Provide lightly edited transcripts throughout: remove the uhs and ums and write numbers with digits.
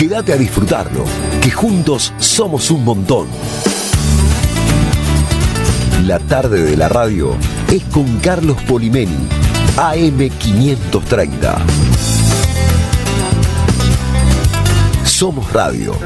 Quédate a disfrutarlo, que juntos somos un montón. La tarde de la radio es con Carlos Polimeni, AM530. Somos Radio.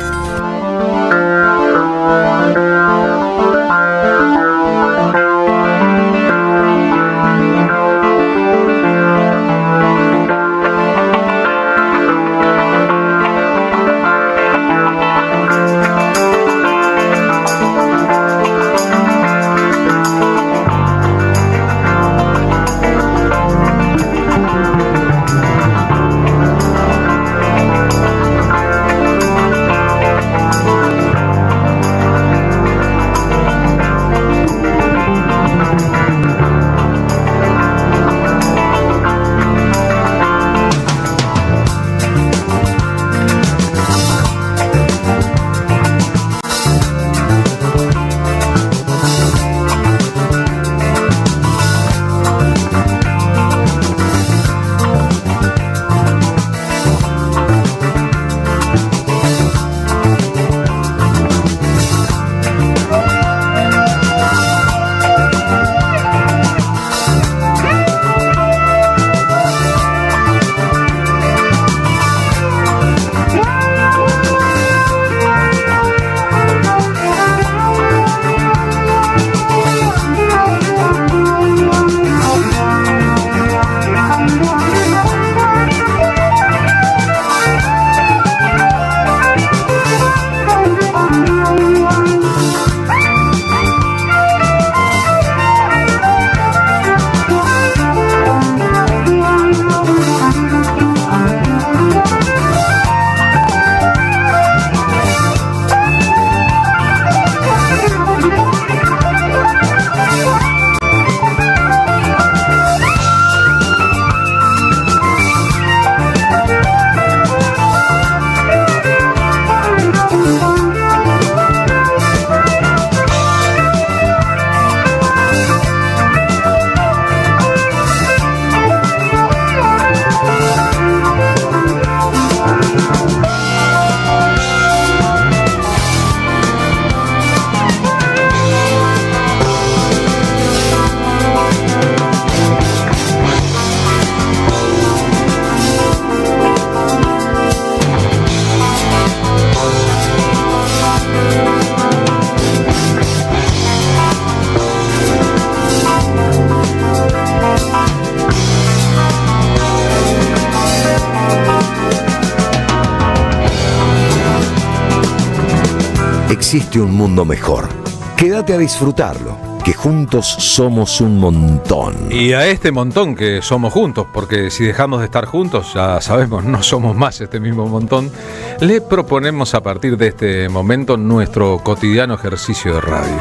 Existe un mundo mejor. Quédate a disfrutarlo, que juntos somos un montón. Y a este montón que somos juntos, porque si dejamos de estar juntos, ya sabemos, no somos más este mismo montón, le proponemos a partir de este momento nuestro cotidiano ejercicio de radio.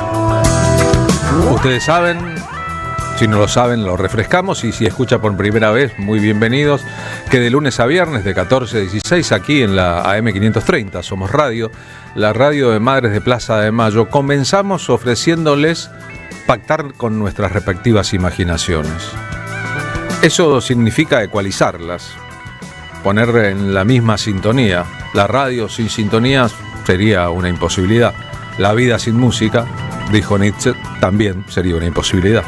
Ustedes saben, si no lo saben, lo refrescamos, y si escucha por primera vez, muy bienvenidos, que de lunes a viernes de 14 a 16 aquí en la AM530, Somos Radio, la radio de Madres de Plaza de Mayo, comenzamos ofreciéndoles pactar con nuestras respectivas imaginaciones. Eso significa ecualizarlas, poner en la misma sintonía. La radio sin sintonía sería una imposibilidad. La vida sin música, dijo Nietzsche, también sería una imposibilidad.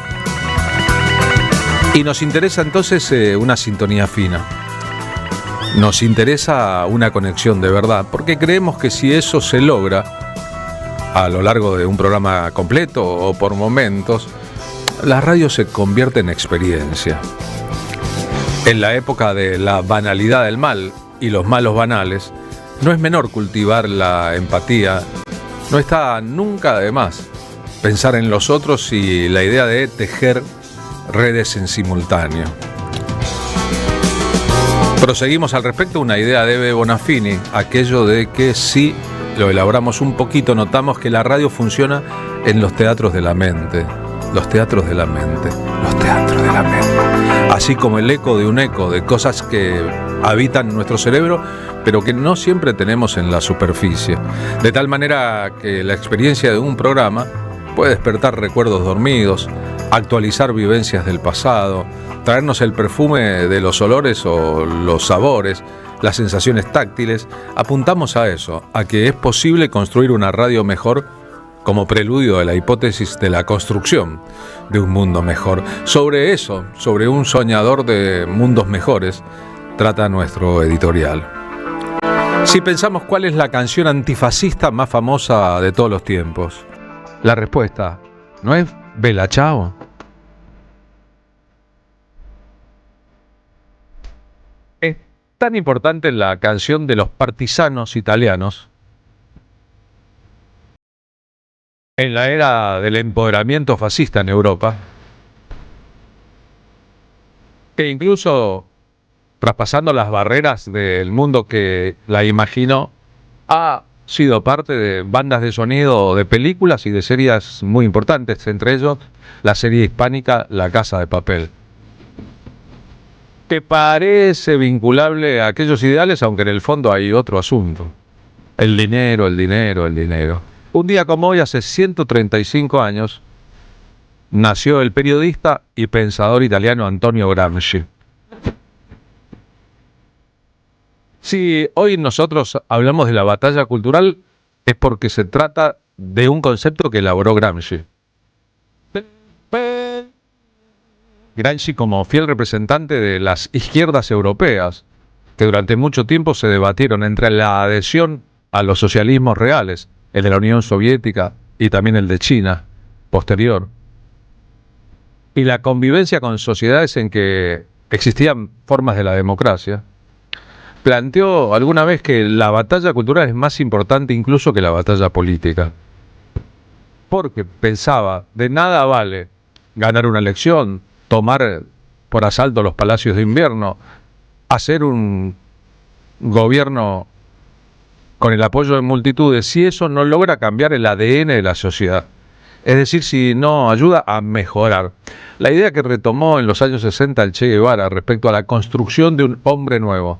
Y nos interesa entonces una sintonía fina. Nos interesa una conexión de verdad, porque creemos que si eso se logra a lo largo de un programa completo o por momentos, la radio se convierte en experiencia. En la época de la banalidad del mal y los malos banales, no es menor cultivar la empatía. No está nunca de más pensar en los otros y la idea de tejer redes en simultáneo. Proseguimos al respecto una idea de Ebe Bonafini, aquello de que si lo elaboramos un poquito, notamos que la radio funciona en los teatros de la mente. Los teatros de la mente. Los teatros de la mente. Así como el eco de un eco de cosas que habitan nuestro cerebro, pero que no siempre tenemos en la superficie. De tal manera que la experiencia de un programa puede despertar recuerdos dormidos, actualizar vivencias del pasado, traernos el perfume de los olores o los sabores, las sensaciones táctiles, apuntamos a eso, a que es posible construir una radio mejor como preludio de la hipótesis de la construcción de un mundo mejor. Sobre eso, sobre un soñador de mundos mejores, trata nuestro editorial. Si pensamos cuál es la canción antifascista más famosa de todos los tiempos, la respuesta no es Bella Ciao. Es tan importante la canción de los partisanos italianos en la era del empoderamiento fascista en Europa, que incluso traspasando las barreras del mundo que la imaginó, ha sido parte de bandas de sonido de películas y de series muy importantes, entre ellos la serie hispánica La Casa de Papel, que parece vinculable a aquellos ideales, aunque en el fondo hay otro asunto: el dinero, el dinero, el dinero. Un día como hoy, hace 135 años, nació el periodista y pensador italiano Antonio Gramsci. Si hoy nosotros hablamos de la batalla cultural, es porque se trata de un concepto que elaboró Gramsci. Gramsci, como fiel representante de las izquierdas europeas, que durante mucho tiempo se debatieron entre la adhesión a los socialismos reales, el de la Unión Soviética y también el de China, posterior, y la convivencia con sociedades en que existían formas de la democracia, planteó alguna vez que la batalla cultural es más importante incluso que la batalla política. Porque pensaba, de nada vale ganar una elección, tomar por asalto los palacios de invierno, hacer un gobierno con el apoyo de multitudes, si eso no logra cambiar el ADN de la sociedad. Es decir, si no ayuda a mejorar. La idea que retomó en los años 60 el Che Guevara respecto a la construcción de un hombre nuevo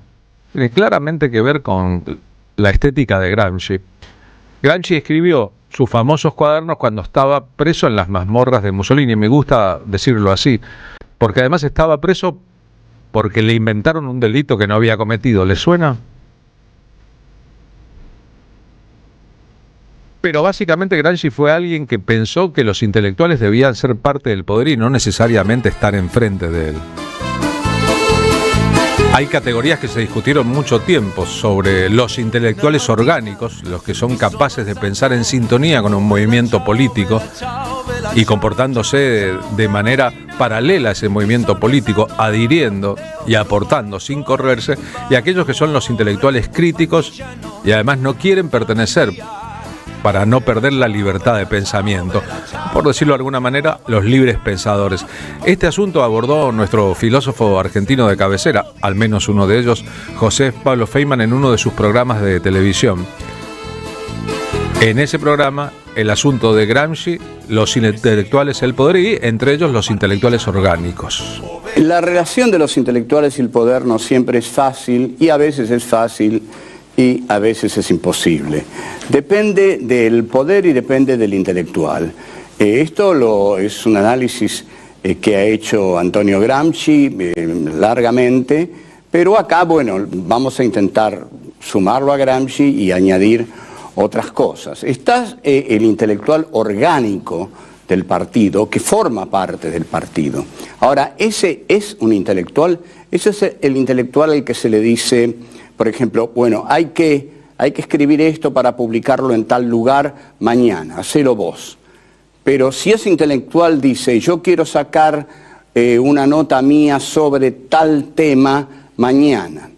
tiene claramente que ver con la estética de Gramsci. Gramsci escribió sus famosos cuadernos cuando estaba preso en las mazmorras de Mussolini. Me gusta decirlo así, porque además estaba preso porque le inventaron un delito que no había cometido. ¿Le suena? Pero básicamente Gramsci fue alguien que pensó que los intelectuales debían ser parte del poder y no necesariamente estar enfrente de él. Hay categorías que se discutieron mucho tiempo sobre los intelectuales orgánicos, los que son capaces de pensar en sintonía con un movimiento político y comportándose de manera paralela a ese movimiento político, adhiriendo y aportando sin correrse, y aquellos que son los intelectuales críticos y además no quieren pertenecer para no perder la libertad de pensamiento, por decirlo de alguna manera, los libres pensadores. Este asunto abordó nuestro filósofo argentino de cabecera, al menos uno de ellos, José Pablo Feynman, en uno de sus programas de televisión. En ese programa, el asunto de Gramsci, los intelectuales, el poder y, entre ellos, los intelectuales orgánicos. La relación de los intelectuales y el poder no siempre es fácil, y a veces es fácil y a veces es imposible. Depende del poder y depende del intelectual. Esto es un análisis que ha hecho Antonio Gramsci largamente, pero acá, bueno, vamos a intentar sumarlo a Gramsci y añadir otras cosas. Está el intelectual orgánico del partido, que forma parte del partido. Ahora, ese es un intelectual, ese es el intelectual al que se le dice, por ejemplo, bueno, hay que escribir esto para publicarlo en tal lugar mañana, hacelo vos. Pero si ese intelectual dice, yo quiero sacar una nota mía sobre tal tema mañana,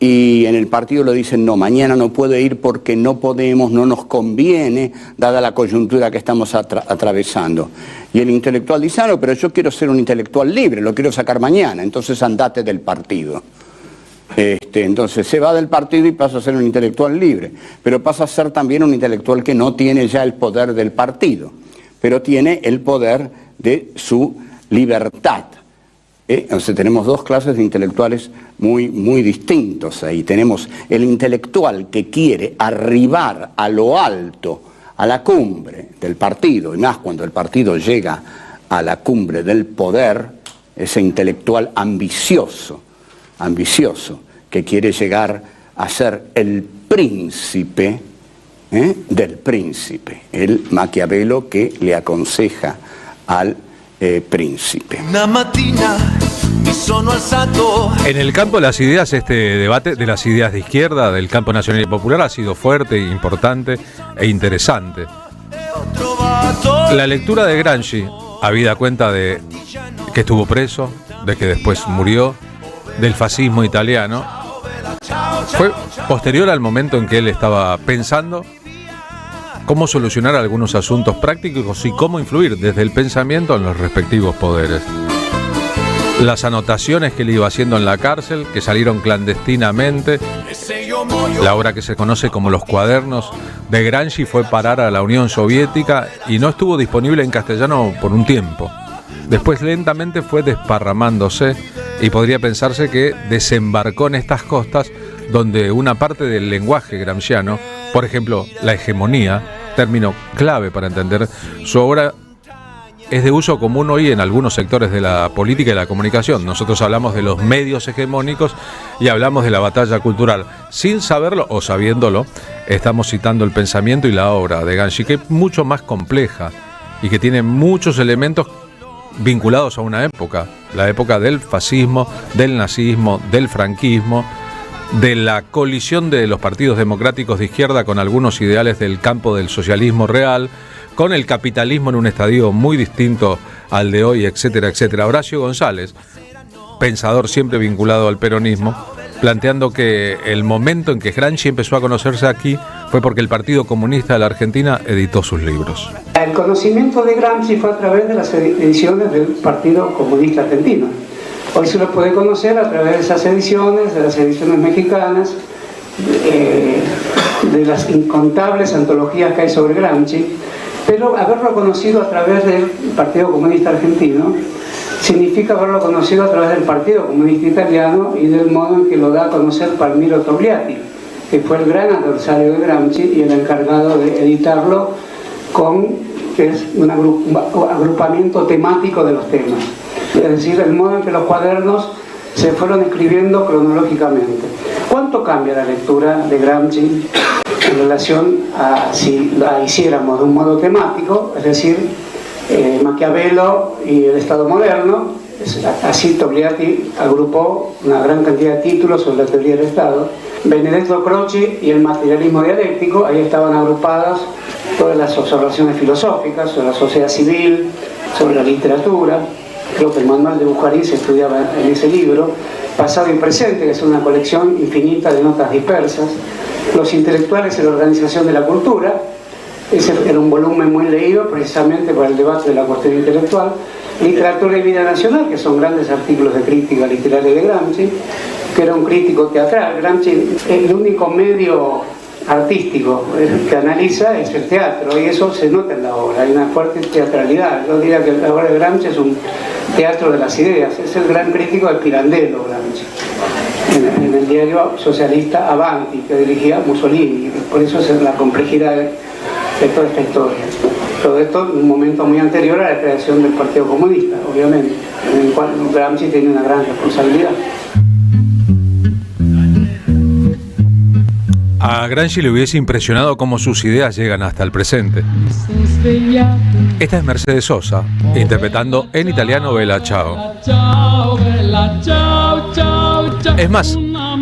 y en el partido le dicen, no, mañana no puede ir porque no podemos, no nos conviene, dada la coyuntura que estamos atravesando. Y el intelectual dice, no, pero yo quiero ser un intelectual libre, lo quiero sacar mañana, entonces andate del partido. Entonces se va del partido y pasa a ser un intelectual libre, pero pasa a ser también un intelectual que no tiene ya el poder del partido, pero tiene el poder de su libertad. Entonces tenemos dos clases de intelectuales muy distintos ahí. Tenemos el intelectual que quiere arribar a lo alto, a la cumbre del partido, y más cuando el partido llega a la cumbre del poder, ese intelectual ambicioso, que quiere llegar a ser el príncipe del príncipe, el Maquiavelo que le aconseja al príncipe. En el campo de las ideas, este debate de las ideas de izquierda, del campo nacional y popular, ha sido fuerte, importante e interesante. La lectura de Gramsci, habida cuenta de que estuvo preso, de que después murió, del fascismo italiano, fue posterior al momento en que él estaba pensando cómo solucionar algunos asuntos prácticos y cómo influir desde el pensamiento en los respectivos poderes. Las anotaciones que él iba haciendo en la cárcel, que salieron clandestinamente, la obra que se conoce como Los Cuadernos de Gramsci, fue parar a la Unión Soviética y no estuvo disponible en castellano por un tiempo. Después lentamente fue desparramándose y podría pensarse que desembarcó en estas costas donde una parte del lenguaje gramsciano, por ejemplo, la hegemonía, término clave para entender su obra, es de uso común hoy en algunos sectores de la política y la comunicación. Nosotros hablamos de los medios hegemónicos y hablamos de la batalla cultural. Sin saberlo o sabiéndolo, estamos citando el pensamiento y la obra de Gramsci, que es mucho más compleja y que tiene muchos elementos vinculados a una época, la época del fascismo, del nazismo, del franquismo, de la colisión de los partidos democráticos de izquierda con algunos ideales del campo del socialismo real, con el capitalismo en un estadio muy distinto al de hoy, etcétera, etcétera. Horacio González, pensador siempre vinculado al peronismo, planteando que el momento en que Gramsci empezó a conocerse aquí fue porque el Partido Comunista de la Argentina editó sus libros. El conocimiento de Gramsci fue a través de las ediciones del Partido Comunista Argentino. Hoy se lo puede conocer a través de esas ediciones, de las ediciones mexicanas, de las incontables antologías que hay sobre Gramsci, pero haberlo conocido a través del Partido Comunista Argentino significa haberlo conocido a través del Partido Comunista Italiano y del modo en que lo da a conocer Palmiro Togliatti, que fue el gran adversario de Gramsci y el encargado de editarlo que es un agrupamiento temático de los temas. Es decir, el modo en que los cuadernos se fueron escribiendo cronológicamente. ¿Cuánto cambia la lectura de Gramsci en relación a si la hiciéramos de un modo temático, es decir, Maquiavelo y el Estado moderno? Así Togliatti agrupó una gran cantidad de títulos sobre la teoría del Estado. Benedetto Croce y el materialismo dialéctico, ahí estaban agrupadas todas las observaciones filosóficas sobre la sociedad civil, sobre la literatura. Creo que el manual de Bujarín se estudiaba en ese libro. Pasado y presente, que es una colección infinita de notas dispersas. Los intelectuales y la organización de la cultura. Ese era un volumen muy leído precisamente para el debate de la cuestión intelectual. Literatura y vida nacional, que son grandes artículos de crítica literaria de Gramsci, que era un crítico teatral. Gramsci, el único medio artístico que analiza es el teatro, y eso se nota en la obra, hay una fuerte teatralidad. Yo diría que la obra de Gramsci es un teatro de las ideas, es el gran crítico de Pirandello, Gramsci, en el diario socialista Avanti, que dirigía Mussolini, por eso es la complejidad de toda esta historia. Todo esto en un momento muy anterior a la creación del Partido Comunista, obviamente, en el cual Gramsci tiene una gran responsabilidad. A Gramsci le hubiese impresionado cómo sus ideas llegan hasta el presente. Esta es Mercedes Sosa, interpretando en italiano Bella Ciao. Es más,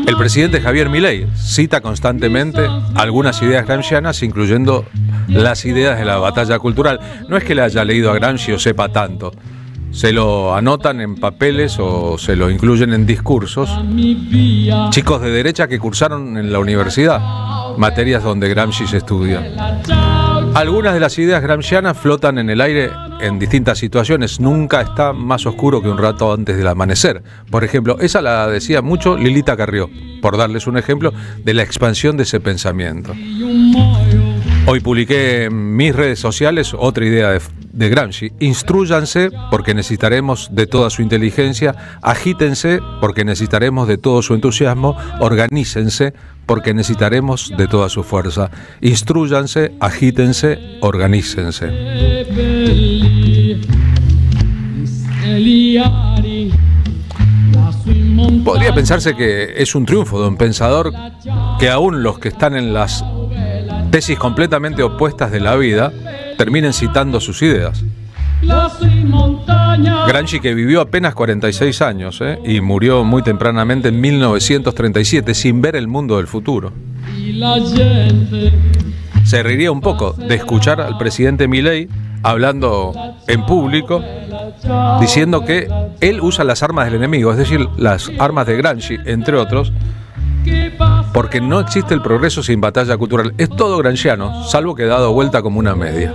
el presidente Javier Milei cita constantemente algunas ideas gramscianas, incluyendo las ideas de la batalla cultural. No es que le haya leído a Gramsci o sepa tanto. Se lo anotan en papeles o se lo incluyen en discursos chicos de derecha que cursaron en la universidad materias donde Gramsci se estudia. Algunas de las ideas gramscianas flotan en el aire en distintas situaciones. Nunca está más oscuro que un rato antes del amanecer. Por ejemplo, esa la decía mucho Lilita Carrió, por darles un ejemplo de la expansión de ese pensamiento. Hoy publiqué en mis redes sociales otra idea de Gramsci. Instrúyanse porque necesitaremos de toda su inteligencia, agítense porque necesitaremos de todo su entusiasmo, organícense porque necesitaremos de toda su fuerza. Instrúyanse, agítense, organícense. Podría pensarse que es un triunfo de un pensador que aún los que están en las tesis completamente opuestas de la vida terminen citando sus ideas. Gramsci, que vivió apenas 46 años y murió muy tempranamente en 1937 sin ver el mundo del futuro. Se reiría un poco de escuchar al presidente Milei hablando en público diciendo que él usa las armas del enemigo, es decir, las armas de Gramsci, entre otros, porque no existe el progreso sin batalla cultural. Es todo gramsciano, salvo que dado vuelta como una media.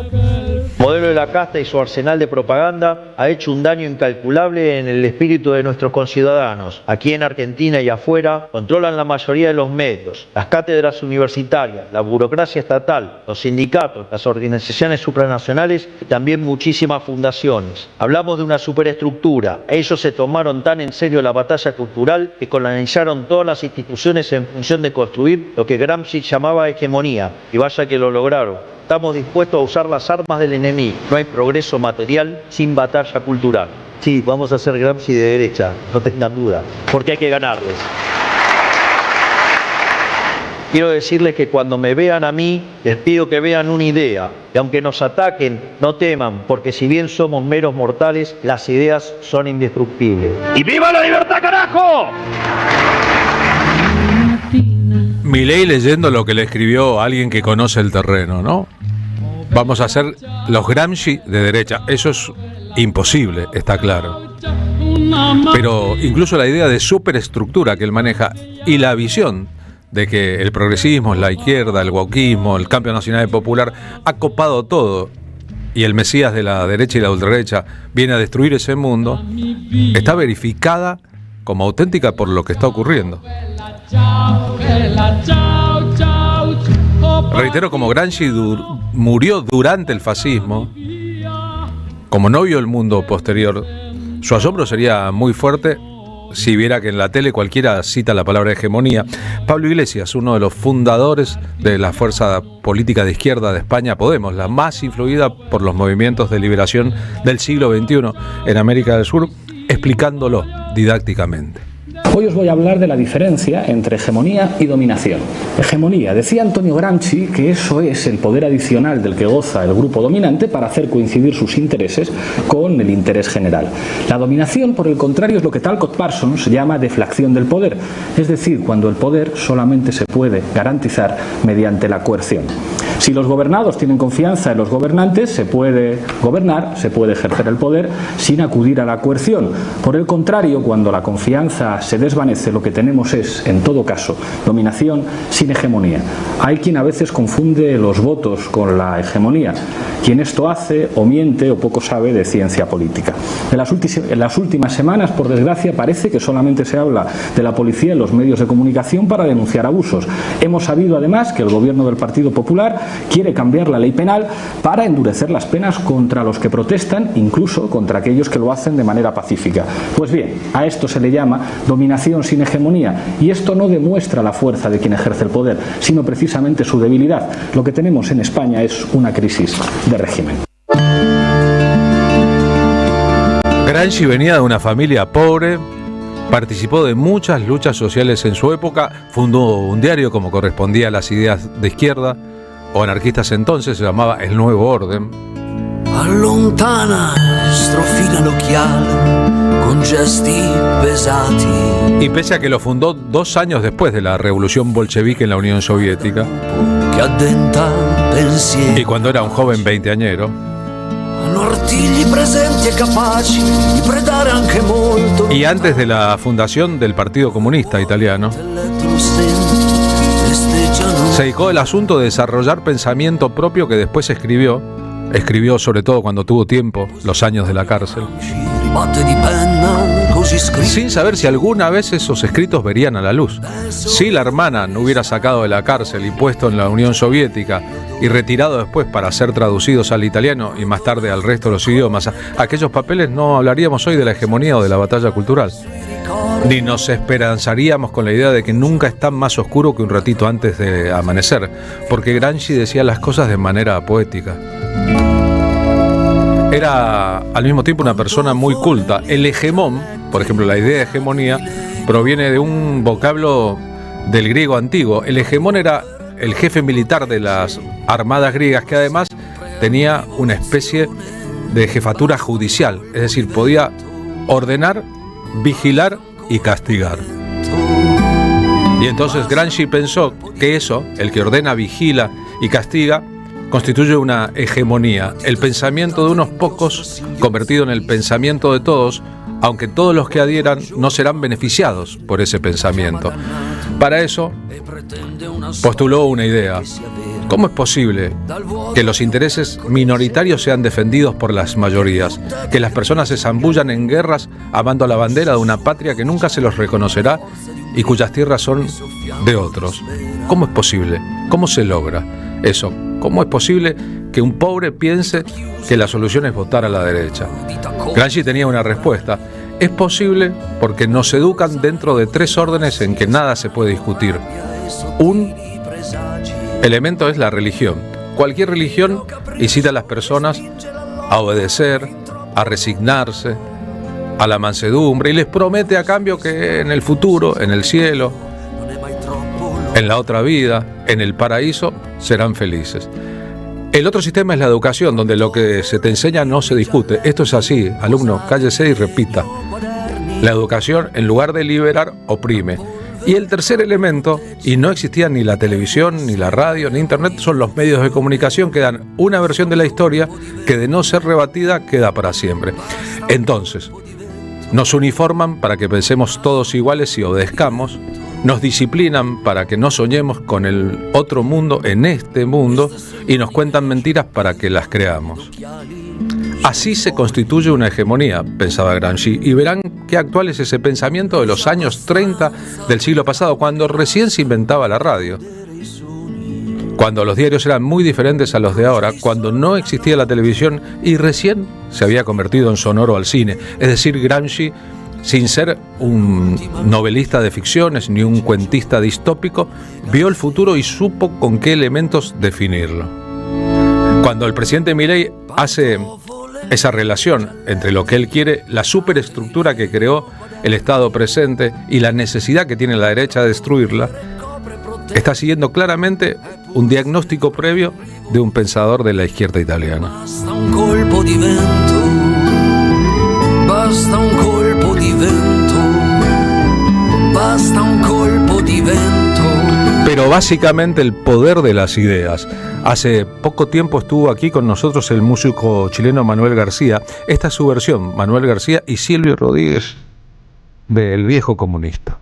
Modelo de la casta y su arsenal de propaganda ha hecho un daño incalculable en el espíritu de nuestros conciudadanos. Aquí en Argentina y afuera controlan la mayoría de los medios, las cátedras universitarias, la burocracia estatal, los sindicatos, las organizaciones supranacionales y también muchísimas fundaciones. Hablamos de una superestructura. Ellos se tomaron tan en serio la batalla cultural que colonizaron todas las instituciones en función de construir lo que Gramsci llamaba hegemonía. Y vaya que lo lograron. Estamos dispuestos a usar las armas del enemigo. No hay progreso material sin batalla cultural. Sí, vamos a hacer Gramsci de derecha, no tengan duda, porque hay que ganarles. Quiero decirles que cuando me vean a mí, les pido que vean una idea. Y aunque nos ataquen, no teman, porque si bien somos meros mortales, las ideas son indestructibles. ¡Y viva la libertad, carajo! Milei leyendo lo que le escribió alguien que conoce el terreno, ¿no? Vamos a hacer los Gramsci de derecha. Eso es imposible, está claro. Pero incluso la idea de superestructura que él maneja y la visión de que el progresismo, la izquierda, el wokismo, el cambio nacional y popular ha copado todo y el mesías de la derecha y la ultraderecha viene a destruir ese mundo, está verificada como auténtica por lo que está ocurriendo. Reitero, como Gramsci murió durante el fascismo, como no vio el mundo posterior, su asombro sería muy fuerte si viera que en la tele cualquiera cita la palabra hegemonía. Pablo Iglesias, uno de los fundadores de la fuerza política de izquierda de España, Podemos, la más influida por los movimientos de liberación del siglo XXI en América del Sur, explicándolo didácticamente. Hoy os voy a hablar de la diferencia entre hegemonía y dominación. Hegemonía. Decía Antonio Gramsci que eso es el poder adicional del que goza el grupo dominante para hacer coincidir sus intereses con el interés general. La dominación, por el contrario, es lo que Talcott Parsons llama deflación del poder, es decir, cuando el poder solamente se puede garantizar mediante la coerción. Si los gobernados tienen confianza en los gobernantes, se puede gobernar, se puede ejercer el poder sin acudir a la coerción. Por el contrario, cuando la confianza se desvanece, lo que tenemos es, en todo caso, dominación sin hegemonía. Hay quien a veces confunde los votos con la hegemonía. Quien esto hace o miente o poco sabe de ciencia política. En las últimas semanas, por desgracia, parece que solamente se habla de la policía en los medios de comunicación para denunciar abusos. Hemos sabido además que el gobierno del Partido Popular quiere cambiar la ley penal para endurecer las penas contra los que protestan, incluso contra aquellos que lo hacen de manera pacífica. Pues bien, a esto se le llama dominación sin hegemonía, y esto no demuestra la fuerza de quien ejerce el poder, sino precisamente su debilidad. Lo que tenemos en España es una crisis de régimen. Gramsci venía de una familia pobre, participó de muchas luchas sociales en su época, fundó un diario como correspondía a las ideas de izquierda o anarquistas entonces, se llamaba El Nuevo Orden. Allontana, strofina l'occhiale con gesti pesati. Y pese a que lo fundó 2 años después de la revolución bolchevique en la Unión Soviética, y cuando era un joven veinteañero, y antes de la fundación del Partido Comunista Italiano, se dedicó al asunto de desarrollar pensamiento propio que después escribió sobre todo cuando tuvo tiempo, los años de la cárcel, sin saber si alguna vez esos escritos verían a la luz. Si la hermana no hubiera sacado de la cárcel y puesto en la Unión Soviética y retirado después para ser traducidos al italiano y más tarde al resto de los idiomas, aquellos papeles, no hablaríamos hoy de la hegemonía o de la batalla cultural. Ni nos esperanzaríamos con la idea de que nunca es tan más oscuro que un ratito antes de amanecer, porque Gramsci decía las cosas de manera poética. Era al mismo tiempo una persona muy culta. El hegemón, por ejemplo, la idea de hegemonía, proviene de un vocablo del griego antiguo. El hegemón era el jefe militar de las armadas griegas, que además tenía una especie de jefatura judicial, es decir, podía ordenar, vigilar y castigar. Y entonces Gramsci pensó que eso, el que ordena, vigila y castiga, constituye una hegemonía, el pensamiento de unos pocos convertido en el pensamiento de todos, aunque todos los que adhieran no serán beneficiados por ese pensamiento. Para eso postuló una idea. ¿Cómo es posible que los intereses minoritarios sean defendidos por las mayorías? Que las personas se zambullan en guerras amando la bandera de una patria que nunca se los reconocerá y cuyas tierras son de otros. ¿Cómo es posible? ¿Cómo se logra eso? ¿Cómo es posible que un pobre piense que la solución es votar a la derecha? Gramsci tenía una respuesta. Es posible porque nos educan dentro de 3 órdenes en que nada se puede discutir. Un elemento es la religión. Cualquier religión incita a las personas a obedecer, a resignarse, a la mansedumbre, y les promete a cambio que en el futuro, en el cielo, en la otra vida, en el paraíso, serán felices. El otro sistema es la educación, donde lo que se te enseña no se discute. Esto es así, alumno, cállese y repita. La educación, en lugar de liberar, oprime. Y el tercer elemento, y no existía ni la televisión, ni la radio, ni internet, son los medios de comunicación que dan una versión de la historia que, de no ser rebatida, queda para siempre. Entonces, nos uniforman para que pensemos todos iguales y obedezcamos, nos disciplinan para que no soñemos con el otro mundo en este mundo y nos cuentan mentiras para que las creamos. Así se constituye una hegemonía, pensaba Gramsci, y verán qué actual es ese pensamiento de los años 30 del siglo pasado, cuando recién se inventaba la radio, cuando los diarios eran muy diferentes a los de ahora, cuando no existía la televisión y recién se había convertido en sonoro al cine. Es decir, Gramsci, sin ser un novelista de ficciones ni un cuentista distópico, vio el futuro y supo con qué elementos definirlo. Cuando el presidente Milei hace esa relación entre lo que él quiere, la superestructura que creó el Estado presente y la necesidad que tiene la derecha de destruirla, está siguiendo claramente un diagnóstico previo de un pensador de la izquierda italiana. Basta un colpo di vento, basta un colpo di vento, basta un colpo di vento. Pero básicamente el poder de las ideas. Hace poco tiempo estuvo aquí con nosotros el músico chileno Manuel García. Esta es su versión, Manuel García y Silvio Rodríguez, de El Viejo Comunista.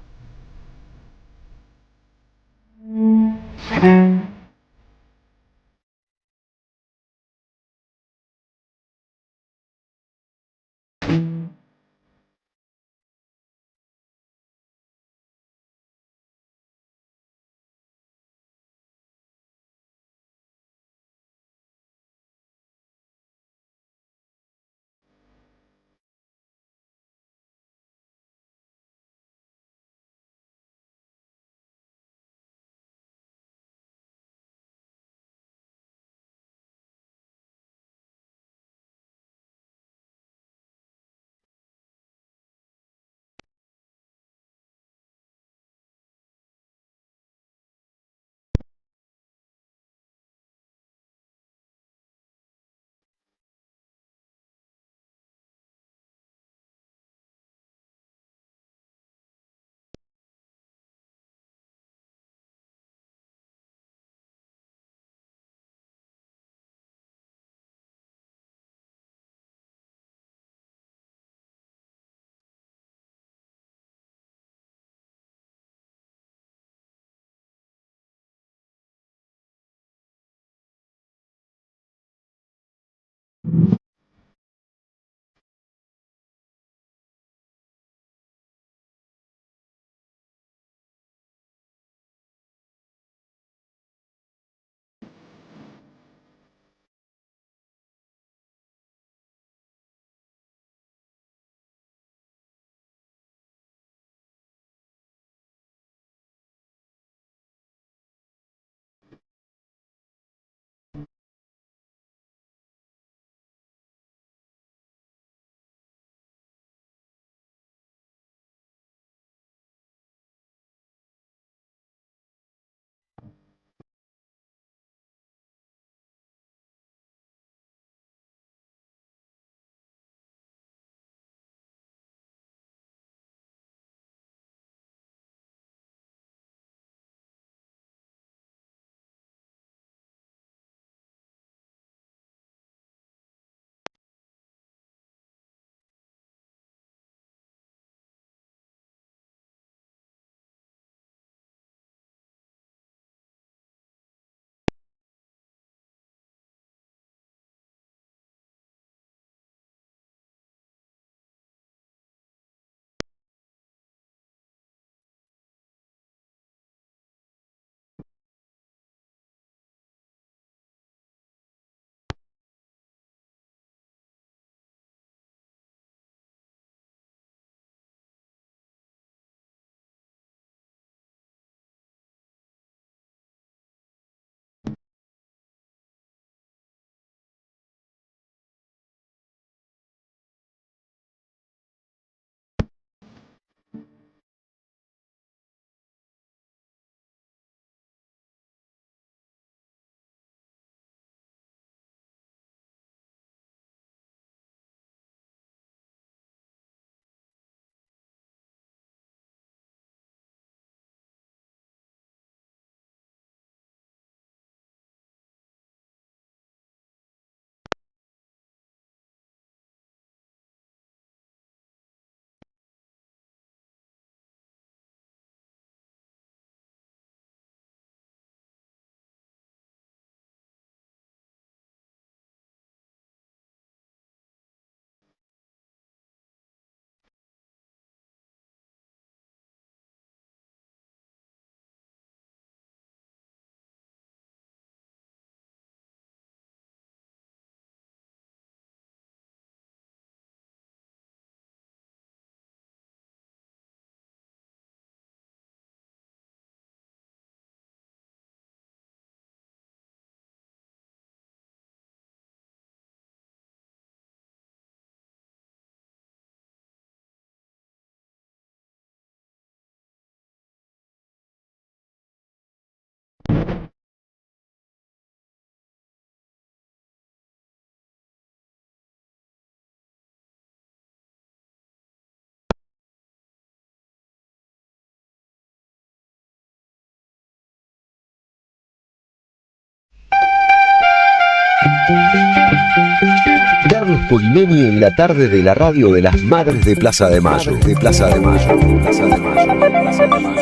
Carlos Polimeni en la tarde de la radio de las Madres de Plaza de Mayo. De Plaza de Mayo. Plaza de Mayo. Plaza de Mayo.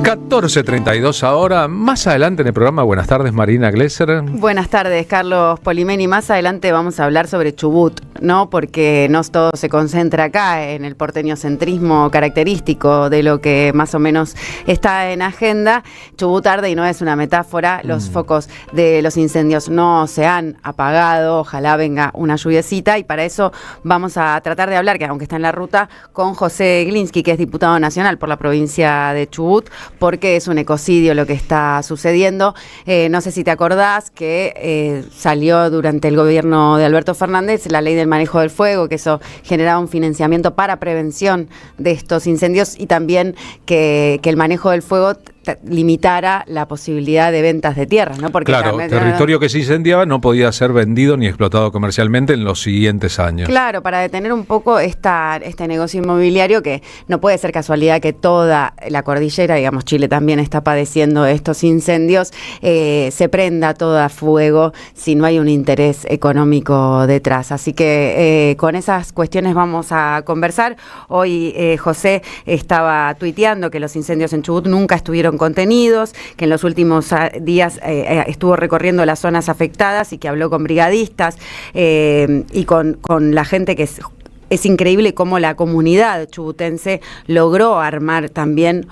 14:32 ahora. Más adelante en el programa, buenas tardes, Marina Glesser. Buenas tardes, Carlos Polimeni. Más adelante vamos a hablar sobre Chubut, ¿no? Porque no todo se concentra acá en el porteñocentrismo característico de lo que más o menos está en agenda. Chubut arde y no es una metáfora. Los focos de los incendios no se han apagado. Ojalá venga una lluviecita y para eso vamos a tratar de hablar, que aunque está en la ruta, con José Glinsky, que es diputado nacional por la provincia de Chubut, porque es un ecocidio lo que está sucediendo. No sé si te acordás que salió durante el gobierno de Alberto Fernández la ley del manejo del fuego, que eso generaba un financiamiento para prevención de estos incendios y también que el manejo del fuego limitara la posibilidad de ventas de tierras, ¿no? Porque claro, territorio que se incendiaba no podía ser vendido ni explotado comercialmente en los siguientes años. Claro, para detener un poco este negocio inmobiliario, que no puede ser casualidad que toda la cordillera, digamos Chile también está padeciendo estos incendios, se prenda todo a fuego si no hay un interés económico detrás. Así que con esas cuestiones vamos a conversar. Hoy José estaba tuiteando que los incendios en Chubut nunca estuvieron contenidos, que en los últimos días estuvo recorriendo las zonas afectadas y que habló con brigadistas y con la gente que es increíble cómo la comunidad chubutense logró armar también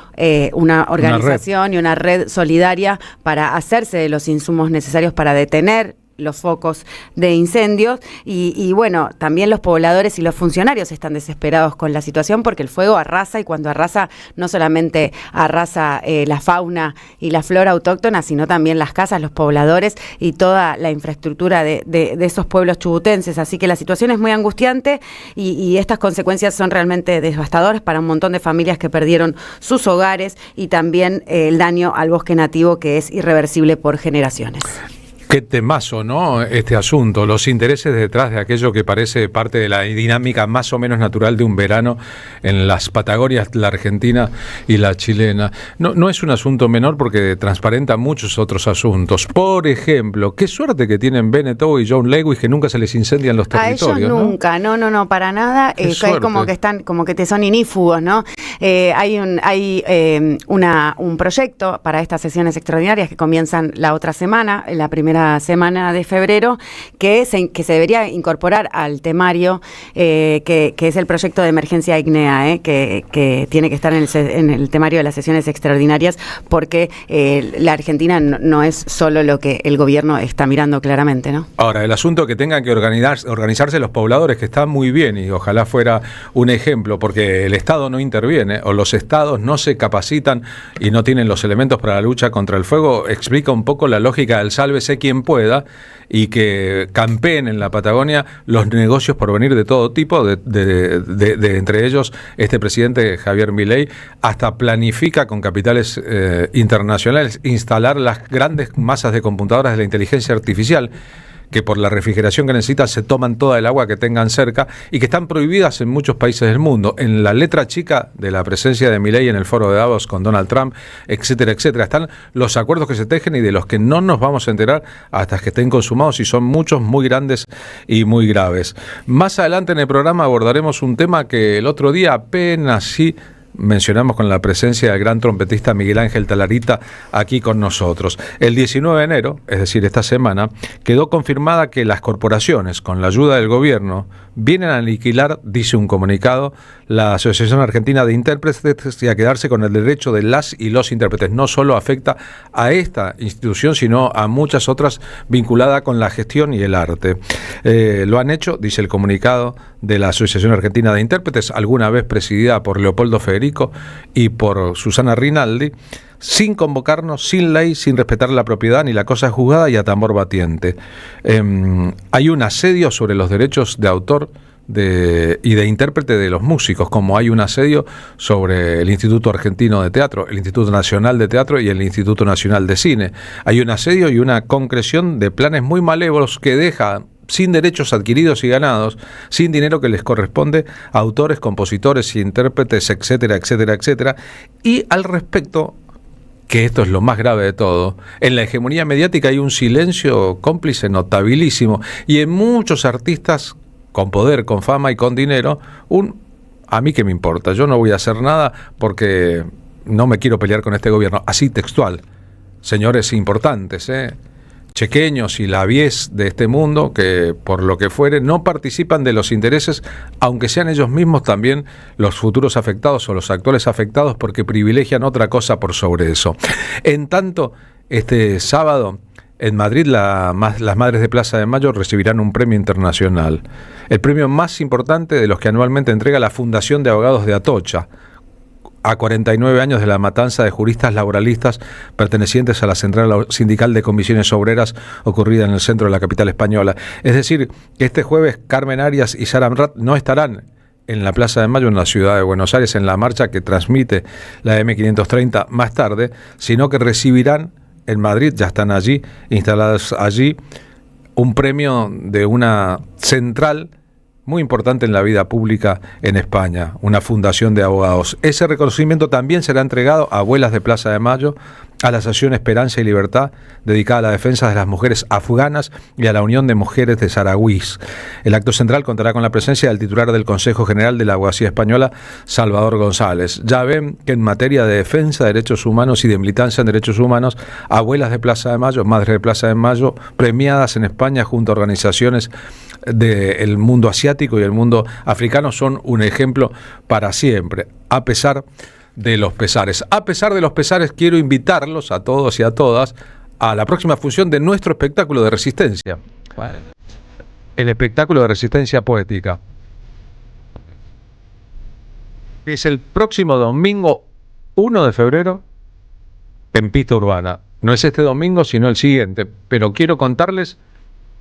una organización y una red solidaria para hacerse de los insumos necesarios para detener los focos de incendios y bueno, también los pobladores y los funcionarios están desesperados con la situación porque el fuego arrasa y cuando arrasa no solamente arrasa la fauna y la flora autóctona, sino también las casas, los pobladores y toda la infraestructura de esos pueblos chubutenses, así que la situación es muy angustiante y estas consecuencias son realmente devastadoras para un montón de familias que perdieron sus hogares y también el daño al bosque nativo que es irreversible por generaciones. Qué temazo, ¿no? Este asunto, los intereses detrás de aquello que parece parte de la dinámica más o menos natural de un verano en las Patagonias, la Argentina y la chilena. No es un asunto menor porque transparenta muchos otros asuntos. Por ejemplo, qué suerte que tienen Beneteau y John Lewis que nunca se les incendian los territorios. A ellos nunca, no, para nada. Es como que están, como que te son inífugos, ¿no? Hay un proyecto para estas sesiones extraordinarias que comienzan la otra semana, la primera semana de febrero, que se debería incorporar al temario, que es el proyecto de emergencia IGNEA, que tiene que estar en el temario de las sesiones extraordinarias, porque la Argentina no es solo lo que el gobierno está mirando claramente, ¿no? Ahora, el asunto que tengan que organizarse los pobladores, que está muy bien y ojalá fuera un ejemplo, porque el Estado no interviene o los estados no se capacitan y no tienen los elementos para la lucha contra el fuego, explica un poco la lógica del sálvese quien pueda y que campeen en la Patagonia los negocios por venir de todo tipo, de entre ellos este presidente Javier Milei hasta planifica con capitales internacionales instalar las grandes masas de computadoras de la inteligencia artificial que por la refrigeración que necesitan se toman toda el agua que tengan cerca y que están prohibidas en muchos países del mundo. En la letra chica de la presencia de Milei en el foro de Davos con Donald Trump, etcétera, etcétera, están los acuerdos que se tejen y de los que no nos vamos a enterar hasta que estén consumados y son muchos, muy grandes y muy graves. Más adelante en el programa abordaremos un tema que el otro día apenas sí mencionamos con la presencia del gran trompetista Miguel Ángel Talarita aquí con nosotros. El 19 de enero, es decir, esta semana, quedó confirmada que las corporaciones, con la ayuda del gobierno, vienen a aniquilar, dice un comunicado, la Asociación Argentina de Intérpretes y a quedarse con el derecho de las y los intérpretes. No solo afecta a esta institución, sino a muchas otras vinculadas con la gestión y el arte. Lo han hecho, dice el comunicado de la Asociación Argentina de Intérpretes, alguna vez presidida por Leopoldo Federico y por Susana Rinaldi, sin convocarnos, sin ley, sin respetar la propiedad ni la cosa juzgada y a tambor batiente. Hay un asedio sobre los derechos de autor y de intérprete de los músicos, como hay un asedio sobre el Instituto Argentino de Teatro, el Instituto Nacional de Teatro y el Instituto Nacional de Cine. Hay un asedio y una concreción de planes muy malévolos que deja sin derechos adquiridos y ganados, sin dinero que les corresponde a autores, compositores, intérpretes, etcétera, etcétera, etcétera. Y al respecto, que esto es lo más grave de todo, en la hegemonía mediática hay un silencio cómplice notabilísimo, y en muchos artistas con poder, con fama y con dinero, a mí qué me importa, yo no voy a hacer nada porque no me quiero pelear con este gobierno, así textual. Señores importantes, chequeños y labiés de este mundo, que por lo que fuere no participan de los intereses, aunque sean ellos mismos también los futuros afectados o los actuales afectados, porque privilegian otra cosa por sobre eso. En tanto, este sábado en Madrid las Madres de Plaza de Mayo recibirán un premio internacional, el premio más importante de los que anualmente entrega la Fundación de Abogados de Atocha, a 49 años de la matanza de juristas laboralistas pertenecientes a la Central Sindical de Comisiones Obreras ocurrida en el centro de la capital española. Es decir, que este jueves Carmen Arias y Sara Amrat no estarán en la Plaza de Mayo en la ciudad de Buenos Aires en la marcha que transmite la M530 más tarde, sino que recibirán en Madrid, ya están allí, instaladas allí, un premio de una central muy importante en la vida pública en España, una fundación de abogados. Ese reconocimiento también será entregado a Abuelas de Plaza de Mayo, a la Asociación Esperanza y Libertad, dedicada a la defensa de las mujeres afganas, y a la Unión de Mujeres de Saraguís. El acto central contará con la presencia del titular del Consejo General de la Abogacía Española, Salvador González. Ya ven que en materia de defensa de derechos humanos y de militancia en derechos humanos, Abuelas de Plaza de Mayo, Madres de Plaza de Mayo, premiadas en España junto a organizaciones del mundo asiático y el mundo africano, son un ejemplo para siempre, a pesar de los pesares. A pesar de los pesares, quiero invitarlos a todos y a todas a la próxima función de nuestro espectáculo de resistencia. El espectáculo de resistencia poética. Es el próximo domingo 1 de febrero en Pista Urbana. No es este domingo, sino el siguiente. Pero quiero contarles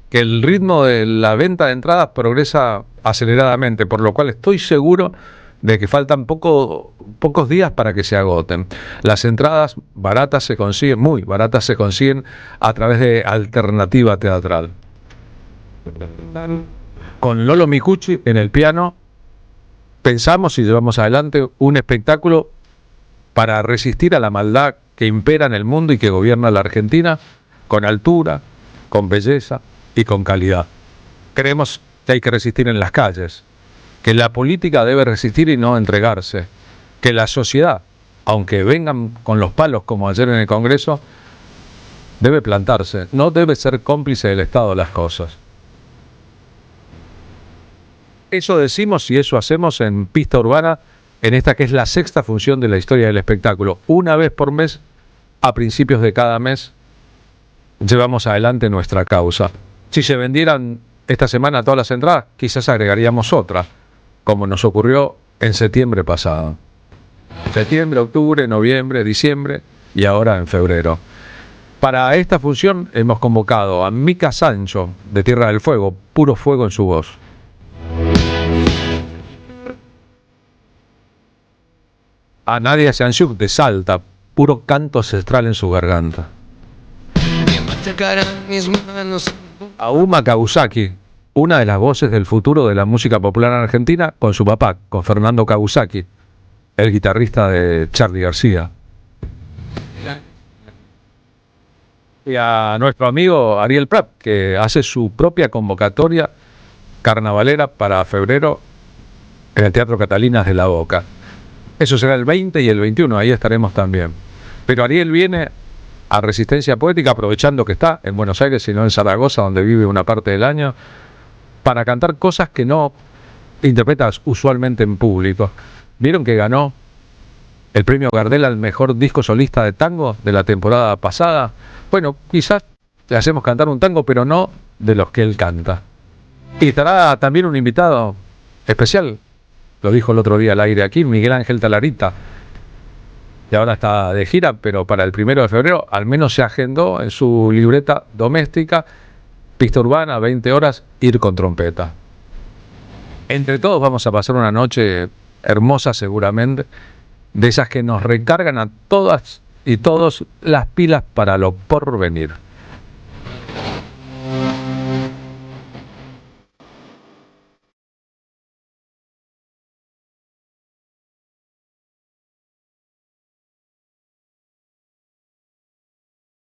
que el ritmo de la venta de entradas progresa aceleradamente, por lo cual estoy seguro de que faltan pocos días para que se agoten. Las entradas baratas se consiguen, muy baratas se consiguen a través de Alternativa Teatral. Con Lolo Micucci en el piano, pensamos y llevamos adelante un espectáculo para resistir a la maldad que impera en el mundo y que gobierna la Argentina, con altura, con belleza y con calidad. Creemos que hay que resistir en las calles, que la política debe resistir y no entregarse, que la sociedad, aunque vengan con los palos como ayer en el Congreso, debe plantarse, no debe ser cómplice del estado de las cosas. Eso decimos y eso hacemos en Pista Urbana, en esta que es la sexta función de la historia del espectáculo. Una vez por mes, a principios de cada mes, llevamos adelante nuestra causa. Si se vendieran esta semana todas las entradas, quizás agregaríamos otra, como nos ocurrió en septiembre pasado. Septiembre, octubre, noviembre, diciembre y ahora en febrero. Para esta función hemos convocado a Mica Sancho, de Tierra del Fuego, puro fuego en su voz. A Nadia Sanchuk, de Salta, puro canto ancestral en su garganta. A Uma Kawasaki, una de las voces del futuro de la música popular argentina, con su papá, con Fernando Kawasaki, el guitarrista de Charly García. Y a nuestro amigo Ariel Prat, que hace su propia convocatoria carnavalera para febrero en el Teatro Catalinas de La Boca. Eso será el 20 y el 21, ahí estaremos también. Pero Ariel viene a Resistencia Poética, aprovechando que está en Buenos Aires y no en Zaragoza, donde vive una parte del año, para cantar cosas que no interpretas usualmente en público. ¿Vieron que ganó el premio Gardel al mejor disco solista de tango de la temporada pasada? Bueno, quizás le hacemos cantar un tango, pero no de los que él canta. Y estará también un invitado especial, lo dijo el otro día al aire aquí, Miguel Ángel Talarita, y ahora está de gira, pero para el 1 de febrero al menos se agendó en su libreta doméstica, Pista Urbana, 20 horas, ir con trompeta. Entre todos vamos a pasar una noche hermosa seguramente, de esas que nos recargan a todas y todos las pilas para lo por venir.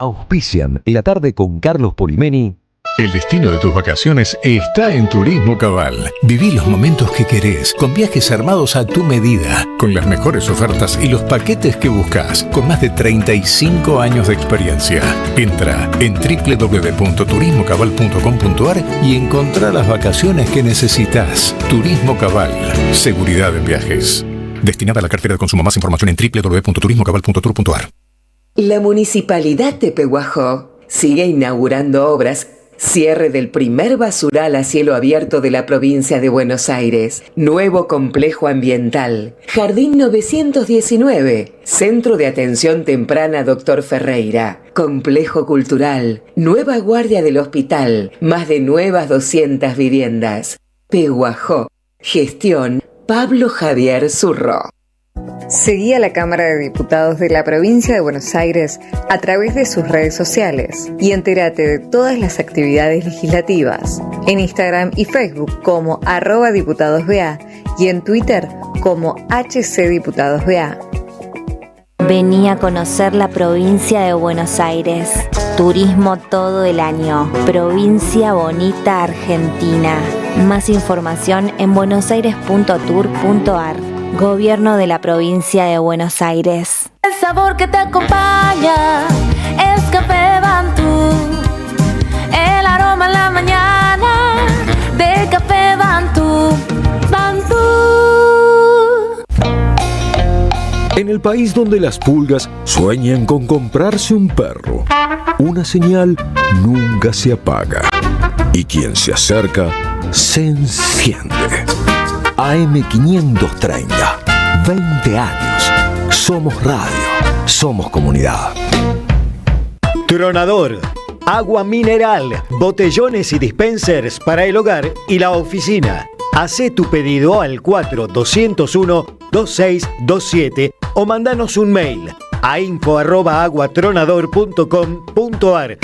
Auspician La Tarde con Carlos Polimeni. El destino de tus vacaciones está en Turismo Cabal. Viví los momentos que querés, con viajes armados a tu medida, con las mejores ofertas y los paquetes que buscas, con más de 35 años de experiencia. Entra en www.turismocabal.com.ar y encontrá las vacaciones que necesitas. Turismo Cabal. Seguridad en viajes. Destinada a la cartera de consumo. Más información en www.turismocabal.tour.ar. La Municipalidad de Pehuajó sigue inaugurando obras. Cierre del primer basural a cielo abierto de la provincia de Buenos Aires. Nuevo complejo ambiental. Jardín 919. Centro de Atención Temprana Dr. Ferreira. Complejo cultural. Nueva guardia del hospital. Más de nuevas 200 viviendas. Pehuajó. Gestión Pablo Javier Zurro. Seguí a la Cámara de Diputados de la Provincia de Buenos Aires a través de sus redes sociales y entérate de todas las actividades legislativas en Instagram y Facebook como @diputadosBA y en Twitter como HCDiputadosBA. Vení a conocer la provincia de Buenos Aires. Turismo todo el año. Provincia bonita Argentina. Más información en buenosaires.tour.ar. Gobierno de la provincia de Buenos Aires. El sabor que te acompaña es Café Bantú. El aroma en la mañana de Café Bantú. Bantú. En el país donde las pulgas sueñan con comprarse un perro, una señal nunca se apaga. Y quien se acerca, se enciende. AM530, 20 años. Somos radio, somos comunidad. Tronador, agua mineral, botellones y dispensers para el hogar y la oficina. Hacé tu pedido al 4201-2627 o mandanos un mail a info@aguatronador.com.ar.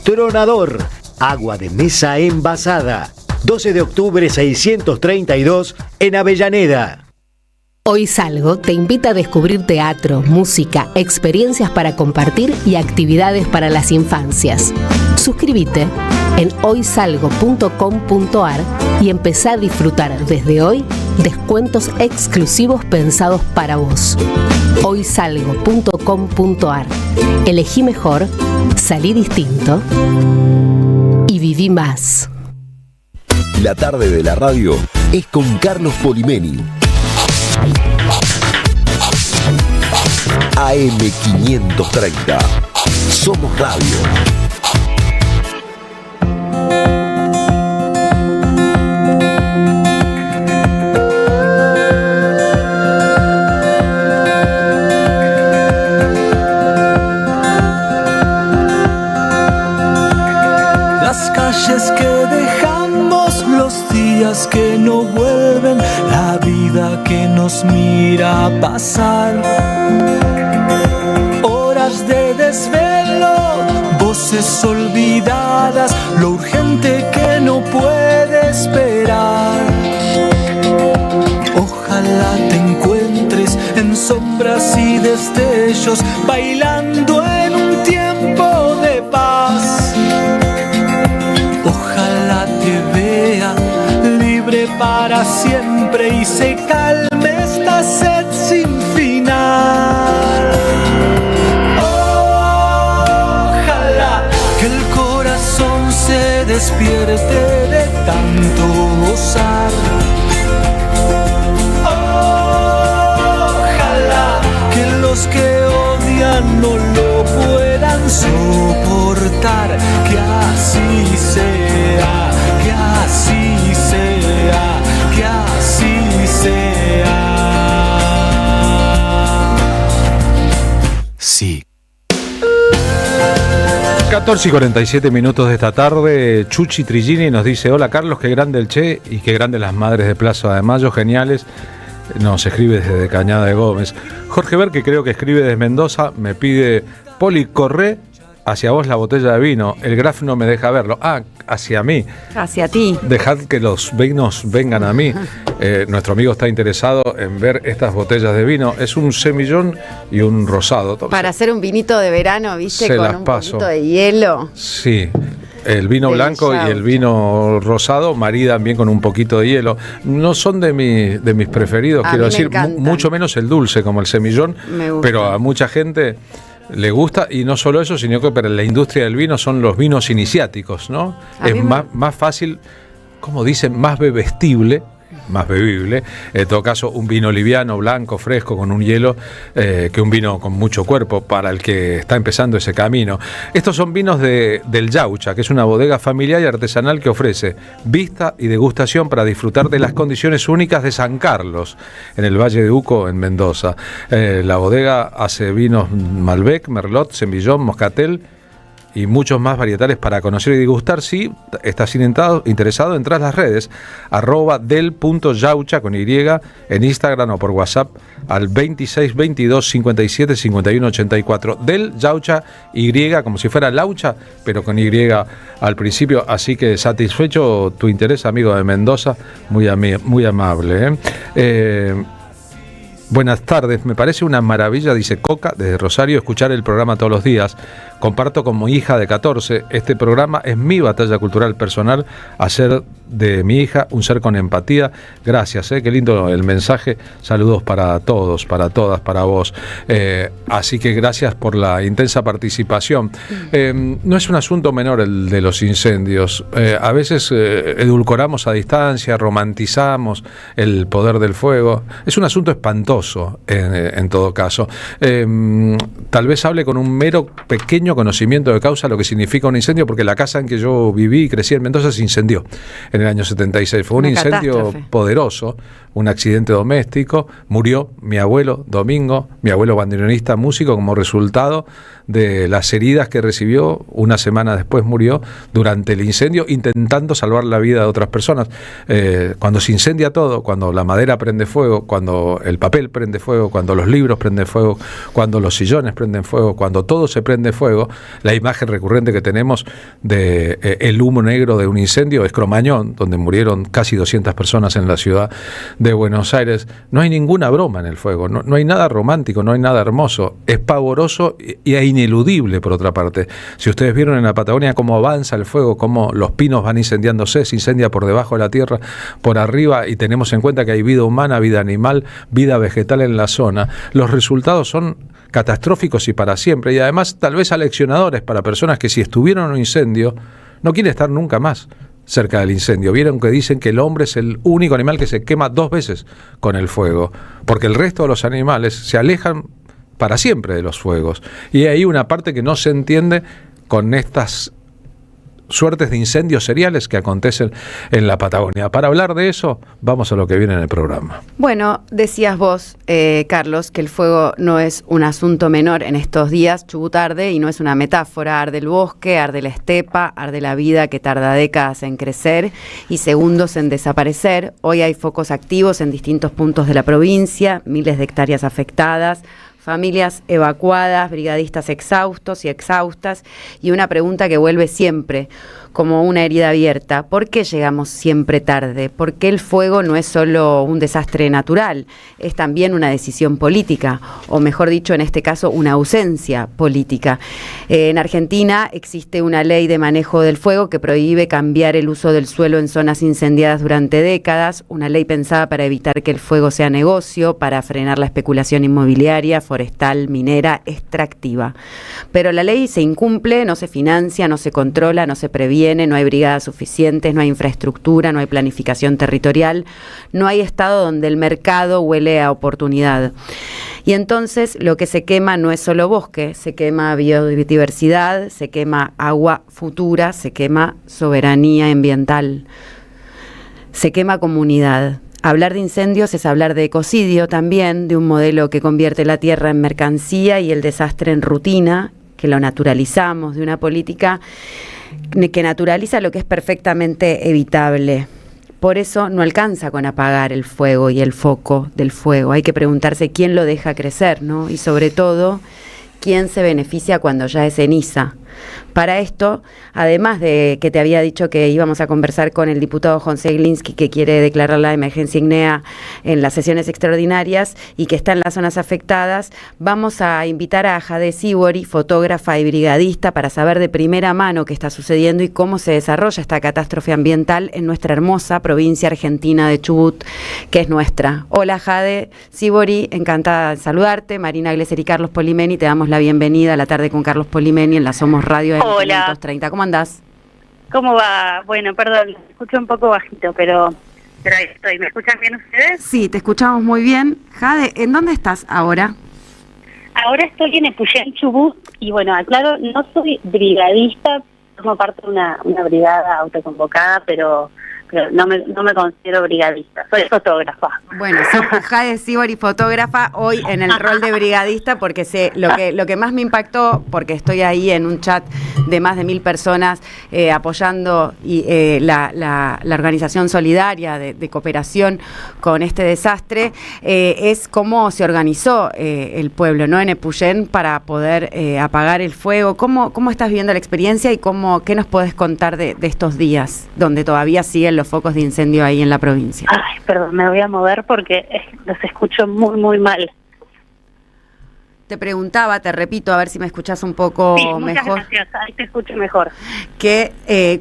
Tronador, agua de mesa envasada. 12 de octubre 632 en Avellaneda. Hoy Salgo te invita a descubrir teatro, música, experiencias para compartir y actividades para las infancias. Suscríbete en hoysalgo.com.ar y empezá a disfrutar desde hoy descuentos exclusivos pensados para vos. hoysalgo.com.ar. Elegí mejor, salí distinto y viví más. La tarde de la radio es con Carlos Polimeni. AM530. Somos radio. Las calles que dejamos, los días que no vuelven, la vida que nos mira pasar. Horas de desvelo, voces olvidadas, lo urgente que no puede esperar. Ojalá te encuentres en sombras y destellos, bailando en un tiempo de paz. Ojalá te vea libre para siempre y se calme esta sed sin final. Ojalá que el corazón se despierte de tanto gozar. Ojalá que los que odian no lo puedan soportar. Que así sea, que así sea, que así sea. Sí. 14:47 minutos de esta tarde. Chuchi Trigini nos dice: hola Carlos, qué grande el Che y qué grande las madres de Plaza de Mayo, geniales. Nos escribe desde Cañada de Gómez. Jorge Ver, que creo que escribe desde Mendoza, me pide Poli Corré hacia vos la botella de vino, el Graf no me deja verlo. Hacia mí. Hacia ti. Dejad que los vinos vengan a mí. Nuestro amigo está interesado en ver estas botellas de vino. Es un semillón y un rosado. Para hacer un vinito de verano, ¿viste? Se con las un paso. poquito de hielo. Sí. El vino Del blanco Yaucha. y el vino rosado maridan bien con un poquito de hielo. No son de mis preferidos, A quiero mí me decir, encantan. mucho menos el dulce como el semillón, Me gusta. pero a mucha gente le gusta, y no solo eso, sino que para la industria del vino son los vinos iniciáticos, ¿no? A Es mí me- más fácil, como dicen, más bebestible, más bebible, en todo caso un vino liviano, blanco, fresco, con un hielo, que un vino con mucho cuerpo para el que está empezando ese camino. Estos son vinos del Yaucha, que es una bodega familiar y artesanal que ofrece vista y degustación para disfrutar de las condiciones únicas de San Carlos, en el Valle de Uco, en Mendoza. La bodega hace vinos Malbec, Merlot, Semillón, Moscatel y muchos más varietales para conocer y degustar. Si estás interesado, entrás a las redes @del.yaucha con Y en Instagram o por WhatsApp al 26 22 57 51 84. Del Yaucha Y, como si fuera Laucha, pero con Y al principio. Así que satisfecho tu interés, amigo de Mendoza, muy amable. Buenas tardes, me parece una maravilla, dice Coca, desde Rosario, escuchar el programa todos los días. Comparto con mi hija de 14, este programa es mi batalla cultural personal, hacer de mi hija un ser con empatía. Gracias, qué lindo el mensaje. Saludos para todos, para todas, para vos. Así que gracias por la intensa participación. No es un asunto menor el de los incendios. A veces edulcoramos a distancia, romantizamos el poder del fuego. Es un asunto espantoso en todo caso. Tal vez hable con un mero pequeño conocimiento de causa lo que significa un incendio, porque la casa en que yo viví y crecí en Mendoza se incendió en el año 76. Fue un incendio catástrofe. poderoso, un accidente doméstico. Murió mi abuelo Domingo, mi abuelo bandoneonista, músico, como resultado de las heridas que recibió. Una semana después murió durante el incendio intentando salvar la vida de otras personas. Cuando se incendia todo, cuando la madera prende fuego, cuando el papel prende fuego, cuando los libros prenden fuego, cuando los sillones prenden fuego, cuando todo se prende fuego, la imagen recurrente que tenemos de el humo negro de un incendio es Cromañón, donde murieron casi 200 personas en la ciudad de Buenos Aires. No hay ninguna broma en el fuego, no hay nada romántico, no hay nada hermoso, es pavoroso y es ineludible. Por otra parte, si ustedes vieron en la Patagonia cómo avanza el fuego, cómo los pinos van incendiándose, se incendia por debajo de la tierra, por arriba, y tenemos en cuenta que hay vida humana, vida animal, vida vegetal en la zona, los resultados son catastróficos y para siempre, y además tal vez aleccionadores para personas que, si estuvieron en un incendio, no quieren estar nunca más cerca del incendio. Vieron que dicen que el hombre es el único animal que se quema 2 veces con el fuego, porque el resto de los animales se alejan para siempre de los fuegos. Y hay una parte que no se entiende con estas suertes de incendios seriales que acontecen en la Patagonia. Para hablar de eso, vamos a lo que viene en el programa. Bueno, decías vos, Carlos, que el fuego no es un asunto menor en estos días. Chubut arde, y no es una metáfora. Arde el bosque, arde la estepa, arde la vida que tarda décadas en crecer y segundos en desaparecer. Hoy hay focos activos en distintos puntos de la provincia, miles de hectáreas afectadas, familias evacuadas, brigadistas exhaustos y exhaustas, y una pregunta que vuelve siempre como una herida abierta: ¿por qué llegamos siempre tarde? ¿Por qué el fuego no es solo un desastre natural? Es también una decisión política, o mejor dicho, en este caso, una ausencia política. En Argentina existe una ley de manejo del fuego que prohíbe cambiar el uso del suelo en zonas incendiadas durante décadas, una ley pensada para evitar que el fuego sea negocio, para frenar la especulación inmobiliaria, forestal, minera, extractiva. Pero la ley se incumple, no se financia, no se controla, no se previene, no hay brigadas suficientes, no hay infraestructura, no hay planificación territorial, no hay estado donde el mercado huele a oportunidad. Y entonces lo que se quema no es solo bosque, se quema biodiversidad, se quema agua futura, se quema soberanía ambiental, se quema comunidad. Hablar de incendios es hablar de ecocidio también, de un modelo que convierte la tierra en mercancía y el desastre en rutina, que lo naturalizamos, de una política que naturaliza lo que es perfectamente evitable. Por eso no alcanza con apagar el fuego y el foco del fuego. Hay que preguntarse quién lo deja crecer, ¿no? Y sobre todo, quién se beneficia cuando ya es ceniza. para esto, además de que te había dicho que íbamos a conversar con el diputado José Glinsky, que quiere declarar la emergencia ígnea en las sesiones extraordinarias y que está en las zonas afectadas, vamos a invitar a Jade Sibori, fotógrafa y brigadista, para saber de primera mano qué está sucediendo y cómo se desarrolla esta catástrofe ambiental en nuestra hermosa provincia argentina de Chubut, que es nuestra. Hola Jade Sibori, encantada de saludarte. Marina Glesser y Carlos Polimeni, te damos la bienvenida a la tarde con Carlos Polimeni en la Somos Radio de 530. ¿Cómo andás? ¿Cómo va? Bueno, perdón, me escucho un poco bajito, pero ahí estoy. ¿Me escuchan bien ustedes? Sí, te escuchamos muy bien. Jade, ¿en dónde estás ahora? Ahora estoy en Epuyén, Chubut, y bueno, aclaro, no soy brigadista, formo parte de una brigada autoconvocada, pero no me considero brigadista, soy fotógrafa. Bueno, soy Jade Sibori, fotógrafa, hoy en el rol de brigadista, porque sé lo que más me impactó, porque estoy ahí en un chat de más de 1000 personas apoyando la organización solidaria de cooperación con este desastre, es cómo se organizó el pueblo, ¿no?, en Epuyén para poder apagar el fuego. ¿Cómo estás viendo la experiencia y qué nos podés contar de estos días donde todavía siguen los focos de incendio ahí en la provincia? Ay, perdón, me voy a mover porque los escucho muy, muy mal. Te preguntaba, te repito, a ver si me escuchás un poco mejor. Muchas gracias, ahí te escucho mejor.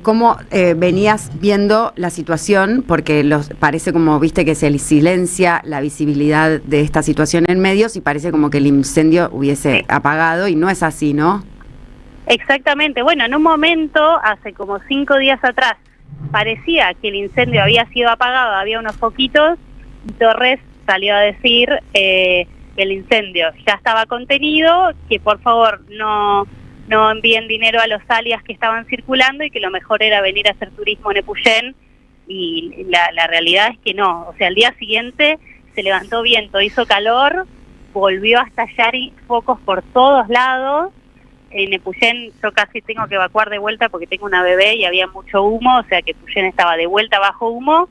¿Cómo venías viendo la situación? Porque parece como, viste, que se silencia la visibilidad de esta situación en medios y parece como que el incendio hubiese apagado, y no es así, ¿no? Exactamente. Bueno, en un momento, hace como 5 días atrás, parecía que el incendio había sido apagado, había unos foquitos, y Torres salió a decir que el incendio ya estaba contenido, que por favor no envíen dinero a los alias que estaban circulando y que lo mejor era venir a hacer turismo en Epuyén, y la realidad es que no. O sea, al día siguiente se levantó viento, hizo calor, volvió a estallar focos por todos lados. En Epuyén yo casi tengo que evacuar de vuelta porque tengo una bebé y había mucho humo, o sea que Epuyén estaba de vuelta bajo humo,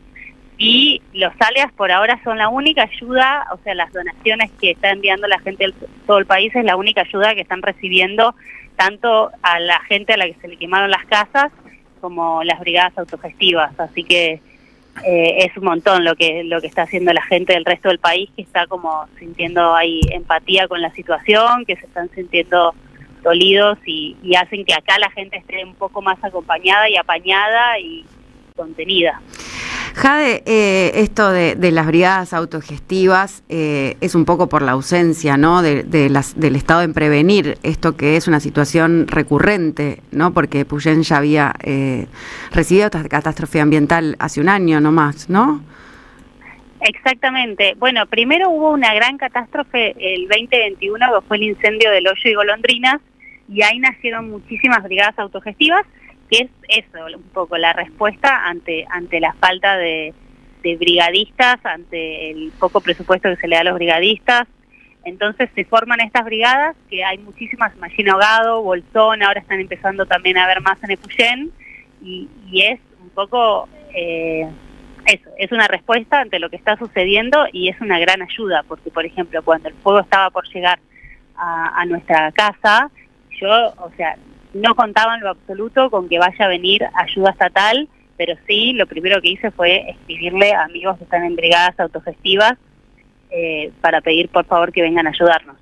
y los alias por ahora son la única ayuda, o sea, las donaciones que está enviando la gente de todo el país es la única ayuda que están recibiendo, tanto a la gente a la que se le quemaron las casas como las brigadas autogestivas, así que es un montón lo que está haciendo la gente del resto del país, que está como sintiendo ahí empatía con la situación, que se están sintiendo dolidos y hacen que acá la gente esté un poco más acompañada y apañada y contenida. Jade, esto de las brigadas autogestivas es un poco por la ausencia, ¿no?, del Estado en prevenir esto, que es una situación recurrente, ¿no?, porque Epuyén ya había recibido esta catástrofe ambiental hace un año nomás, ¿no? Exactamente. Bueno, primero hubo una gran catástrofe el 2021, que fue el incendio del Hoyo y Golondrinas, y ahí nacieron muchísimas brigadas autogestivas, que es eso, un poco la respuesta ante la falta de brigadistas, ante el poco presupuesto que se le da a los brigadistas. Entonces se forman estas brigadas, que hay muchísimas, Mallín Ahogado, Bolsón, ahora están empezando también a ver más en Epuyén, y es un poco eso, es una respuesta ante lo que está sucediendo, y es una gran ayuda, porque por ejemplo cuando el fuego estaba por llegar a nuestra casa, yo, o sea, no contaba en lo absoluto con que vaya a venir ayuda estatal, pero sí, lo primero que hice fue escribirle a amigos que están en brigadas autogestivas para pedir por favor que vengan a ayudarnos.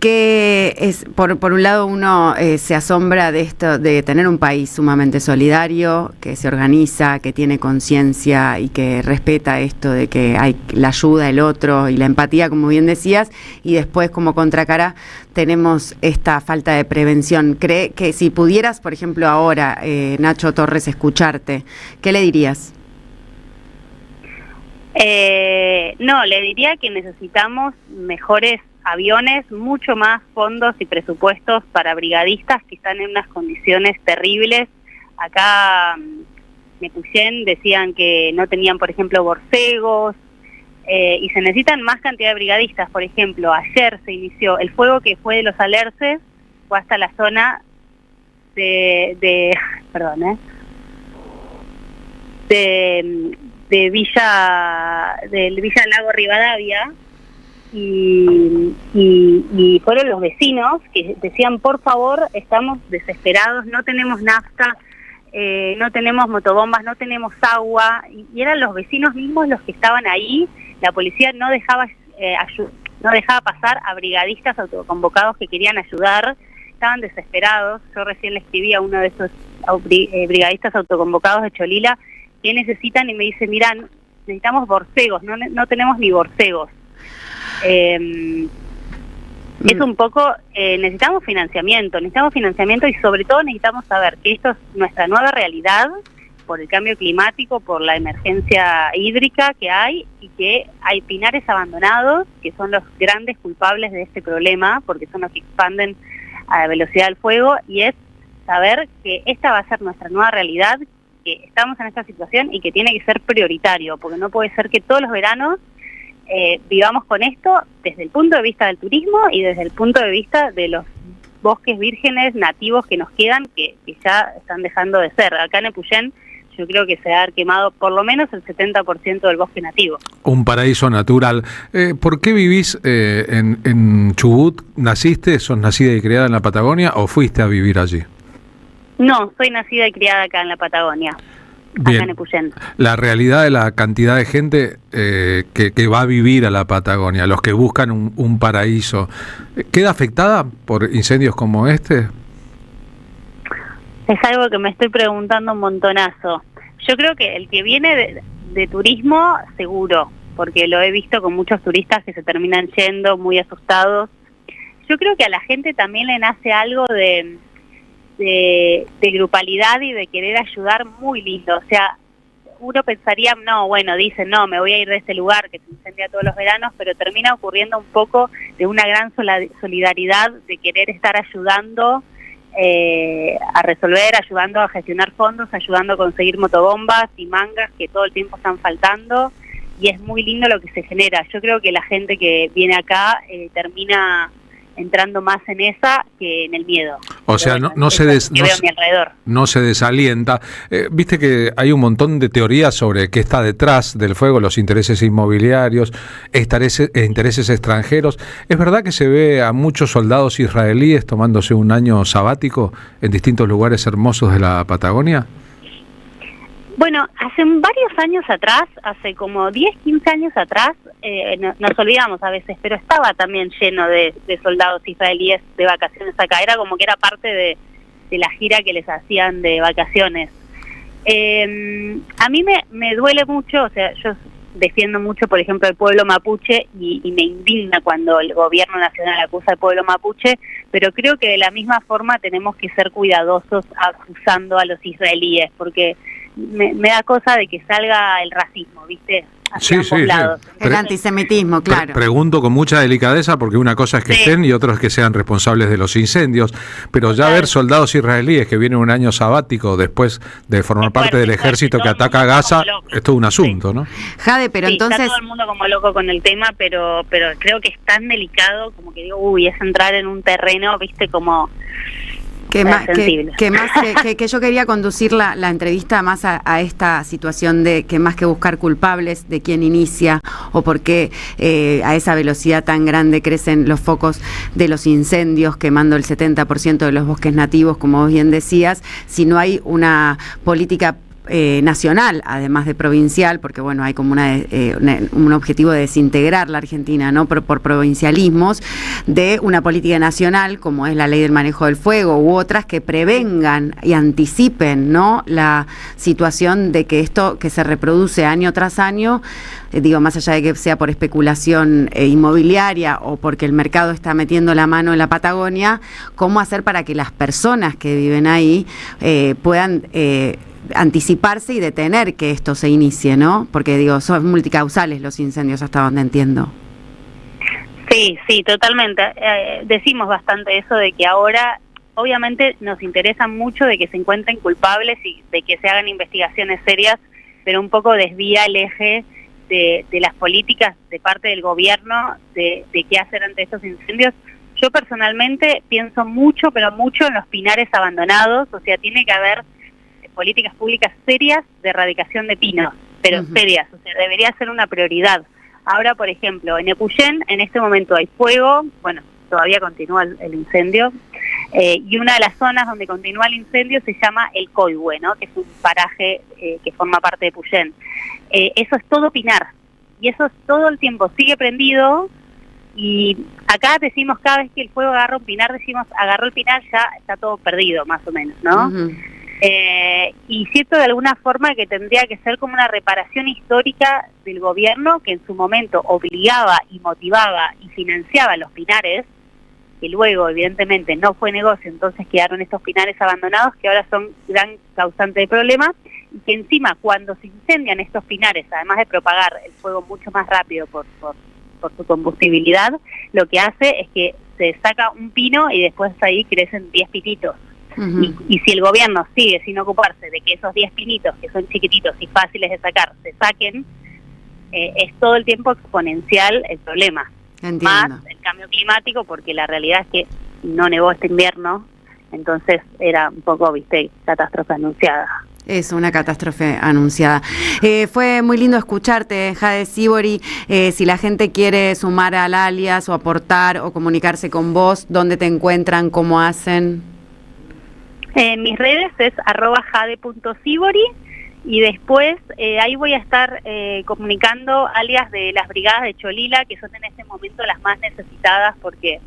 Que es, por un lado uno se asombra de esto, de tener un país sumamente solidario, que se organiza, que tiene conciencia y que respeta esto de que hay la ayuda del otro y la empatía, como bien decías, y después como contracara tenemos esta falta de prevención. ¿Cree que si pudieras, por ejemplo, ahora, Nacho Torres, escucharte, qué le dirías? No, le diría que necesitamos mejores aviones, mucho más fondos y presupuestos para brigadistas que están en unas condiciones terribles. Acá en Epuyén decían que no tenían, por ejemplo, borcegos, y se necesitan más cantidad de brigadistas. Por ejemplo, ayer se inició el fuego que fue de los Alerces, fue hasta la zona de Villa Lago Rivadavia, y fueron los vecinos que decían, por favor, estamos desesperados, no tenemos nafta, no tenemos motobombas, no tenemos agua, y eran los vecinos mismos los que estaban ahí. La policía no dejaba pasar a brigadistas autoconvocados que querían ayudar, estaban desesperados. Yo recién le escribí a uno de esos brigadistas autoconvocados de Cholila que necesitan, y me dice, mirá, necesitamos borcegos, no tenemos ni borcegos. Es un poco, necesitamos financiamiento y sobre todo necesitamos saber que esto es nuestra nueva realidad por el cambio climático, por la emergencia hídrica que hay, y que hay pinares abandonados que son los grandes culpables de este problema, porque son los que expanden a la velocidad del fuego, y es saber que esta va a ser nuestra nueva realidad, que estamos en esta situación y que tiene que ser prioritario, porque no puede ser que todos los veranos vivamos con esto desde el punto de vista del turismo y desde el punto de vista de los bosques vírgenes nativos que nos quedan, que ya están dejando de ser. Acá en Epuyén yo creo que se ha quemado por lo menos el 70% del bosque nativo. Un paraíso natural. ¿Por qué vivís en Chubut? ¿Naciste, sos nacida y criada en la Patagonia o fuiste a vivir allí? No, soy nacida y criada acá en la Patagonia. Bien. Acá en Epuyén. La realidad de la cantidad de gente que va a vivir a la Patagonia, los que buscan un paraíso, ¿queda afectada por incendios como este? Es algo que me estoy preguntando un montonazo. Yo creo que el que viene de turismo, seguro, porque lo he visto con muchos turistas que se terminan yendo muy asustados. Yo creo que a la gente también le nace algo de grupalidad y de querer ayudar muy lindo. O sea, uno pensaría, no, bueno, dicen, no, me voy a ir de este lugar que se incendia todos los veranos, pero termina ocurriendo un poco de una gran solidaridad, de querer estar ayudando a resolver, ayudando a gestionar fondos, ayudando a conseguir motobombas y mangas que todo el tiempo están faltando, y es muy lindo lo que se genera. Yo creo que la gente que viene acá termina entrando más en esa que en el miedo. O sea, bueno, no se veo a mi alrededor. No se desalienta. Viste que hay un montón de teorías sobre qué está detrás del fuego, los intereses inmobiliarios, intereses extranjeros. ¿Es verdad que se ve a muchos soldados israelíes tomándose un año sabático en distintos lugares hermosos de la Patagonia? Bueno, hace varios años atrás, hace como 10, 15 años atrás, nos olvidamos a veces, pero estaba también lleno de soldados israelíes de vacaciones acá. Era como que era parte de la gira que les hacían de vacaciones. A mí me duele mucho, o sea, yo defiendo mucho, por ejemplo, el pueblo mapuche y me indigna cuando el gobierno nacional acusa al pueblo mapuche, pero creo que de la misma forma tenemos que ser cuidadosos acusando a los israelíes, porque me da cosa de que salga el racismo, ¿viste? Sí. El antisemitismo, claro. Pregunto con mucha delicadeza, porque una cosa es que estén y otra es que sean responsables de los incendios, pero ya ver soldados israelíes que vienen un año sabático después de formar parte del ejército que ataca a Gaza, es todo un asunto, ¿no? Jade, pero entonces... Está todo el mundo como loco con el tema, pero creo que es tan delicado, como que digo, es entrar en un terreno, ¿viste? Como... Que yo quería conducir la entrevista más a esta situación de que más que buscar culpables de quién inicia o por qué a esa velocidad tan grande crecen los focos de los incendios, quemando el 70% de los bosques nativos, como vos bien decías, si no hay una política nacional, además de provincial, porque bueno, hay como un objetivo de desintegrar la Argentina, ¿no? Por provincialismos, de una política nacional, como es la ley del manejo del fuego, u otras que prevengan y anticipen, ¿no? La situación de que esto que se reproduce año tras año, digo, más allá de que sea por especulación inmobiliaria o porque el mercado está metiendo la mano en la Patagonia, cómo hacer para que las personas que viven ahí puedan anticiparse y detener que esto se inicie, ¿no? Porque digo, son multicausales los incendios, hasta donde entiendo. Sí, totalmente. Decimos bastante eso de que ahora, obviamente, nos interesa mucho de que se encuentren culpables y de que se hagan investigaciones serias, pero un poco desvía el eje de las políticas de parte del gobierno de qué hacer ante estos incendios. Yo personalmente pienso mucho, pero mucho en los pinares abandonados, o sea, tiene que haber políticas públicas serias de erradicación de pinos, pero serias, o sea, debería ser una prioridad. Ahora, por ejemplo, en Epuyén en este momento hay fuego, bueno, todavía continúa el incendio, y una de las zonas donde continúa el incendio se llama El Coihue, ¿no? Que es un paraje que forma parte de Epuyén. Eso es todo pinar, y eso todo el tiempo sigue prendido, y acá decimos cada vez que el fuego agarra un pinar, decimos agarró el pinar, ya está todo perdido, más o menos, ¿no? Ujú. Y siento de alguna forma que tendría que ser como una reparación histórica del gobierno que en su momento obligaba y motivaba y financiaba los pinares, que luego evidentemente no fue negocio, entonces quedaron estos pinares abandonados que ahora son gran causante de problema, y que encima cuando se incendian estos pinares, además de propagar el fuego mucho más rápido por su combustibilidad, lo que hace es que se saca un pino y después ahí crecen 10 pinitos. Y si el gobierno sigue sin ocuparse de que esos 10 pinitos, que son chiquititos y fáciles de sacar, se saquen, es todo el tiempo exponencial el problema. Entiendo. Más el cambio climático, porque la realidad es que no nevó este invierno, entonces era un poco, viste, catástrofe anunciada. Es una catástrofe anunciada. Fue muy lindo escucharte, Jade Sívori. Si la gente quiere sumar al alias o aportar o comunicarse con vos, ¿dónde te encuentran? ¿Cómo hacen? En mis redes es @jade.sívori, y después ahí voy a estar comunicando alias de las brigadas de Cholila, que son en este momento las más necesitadas porque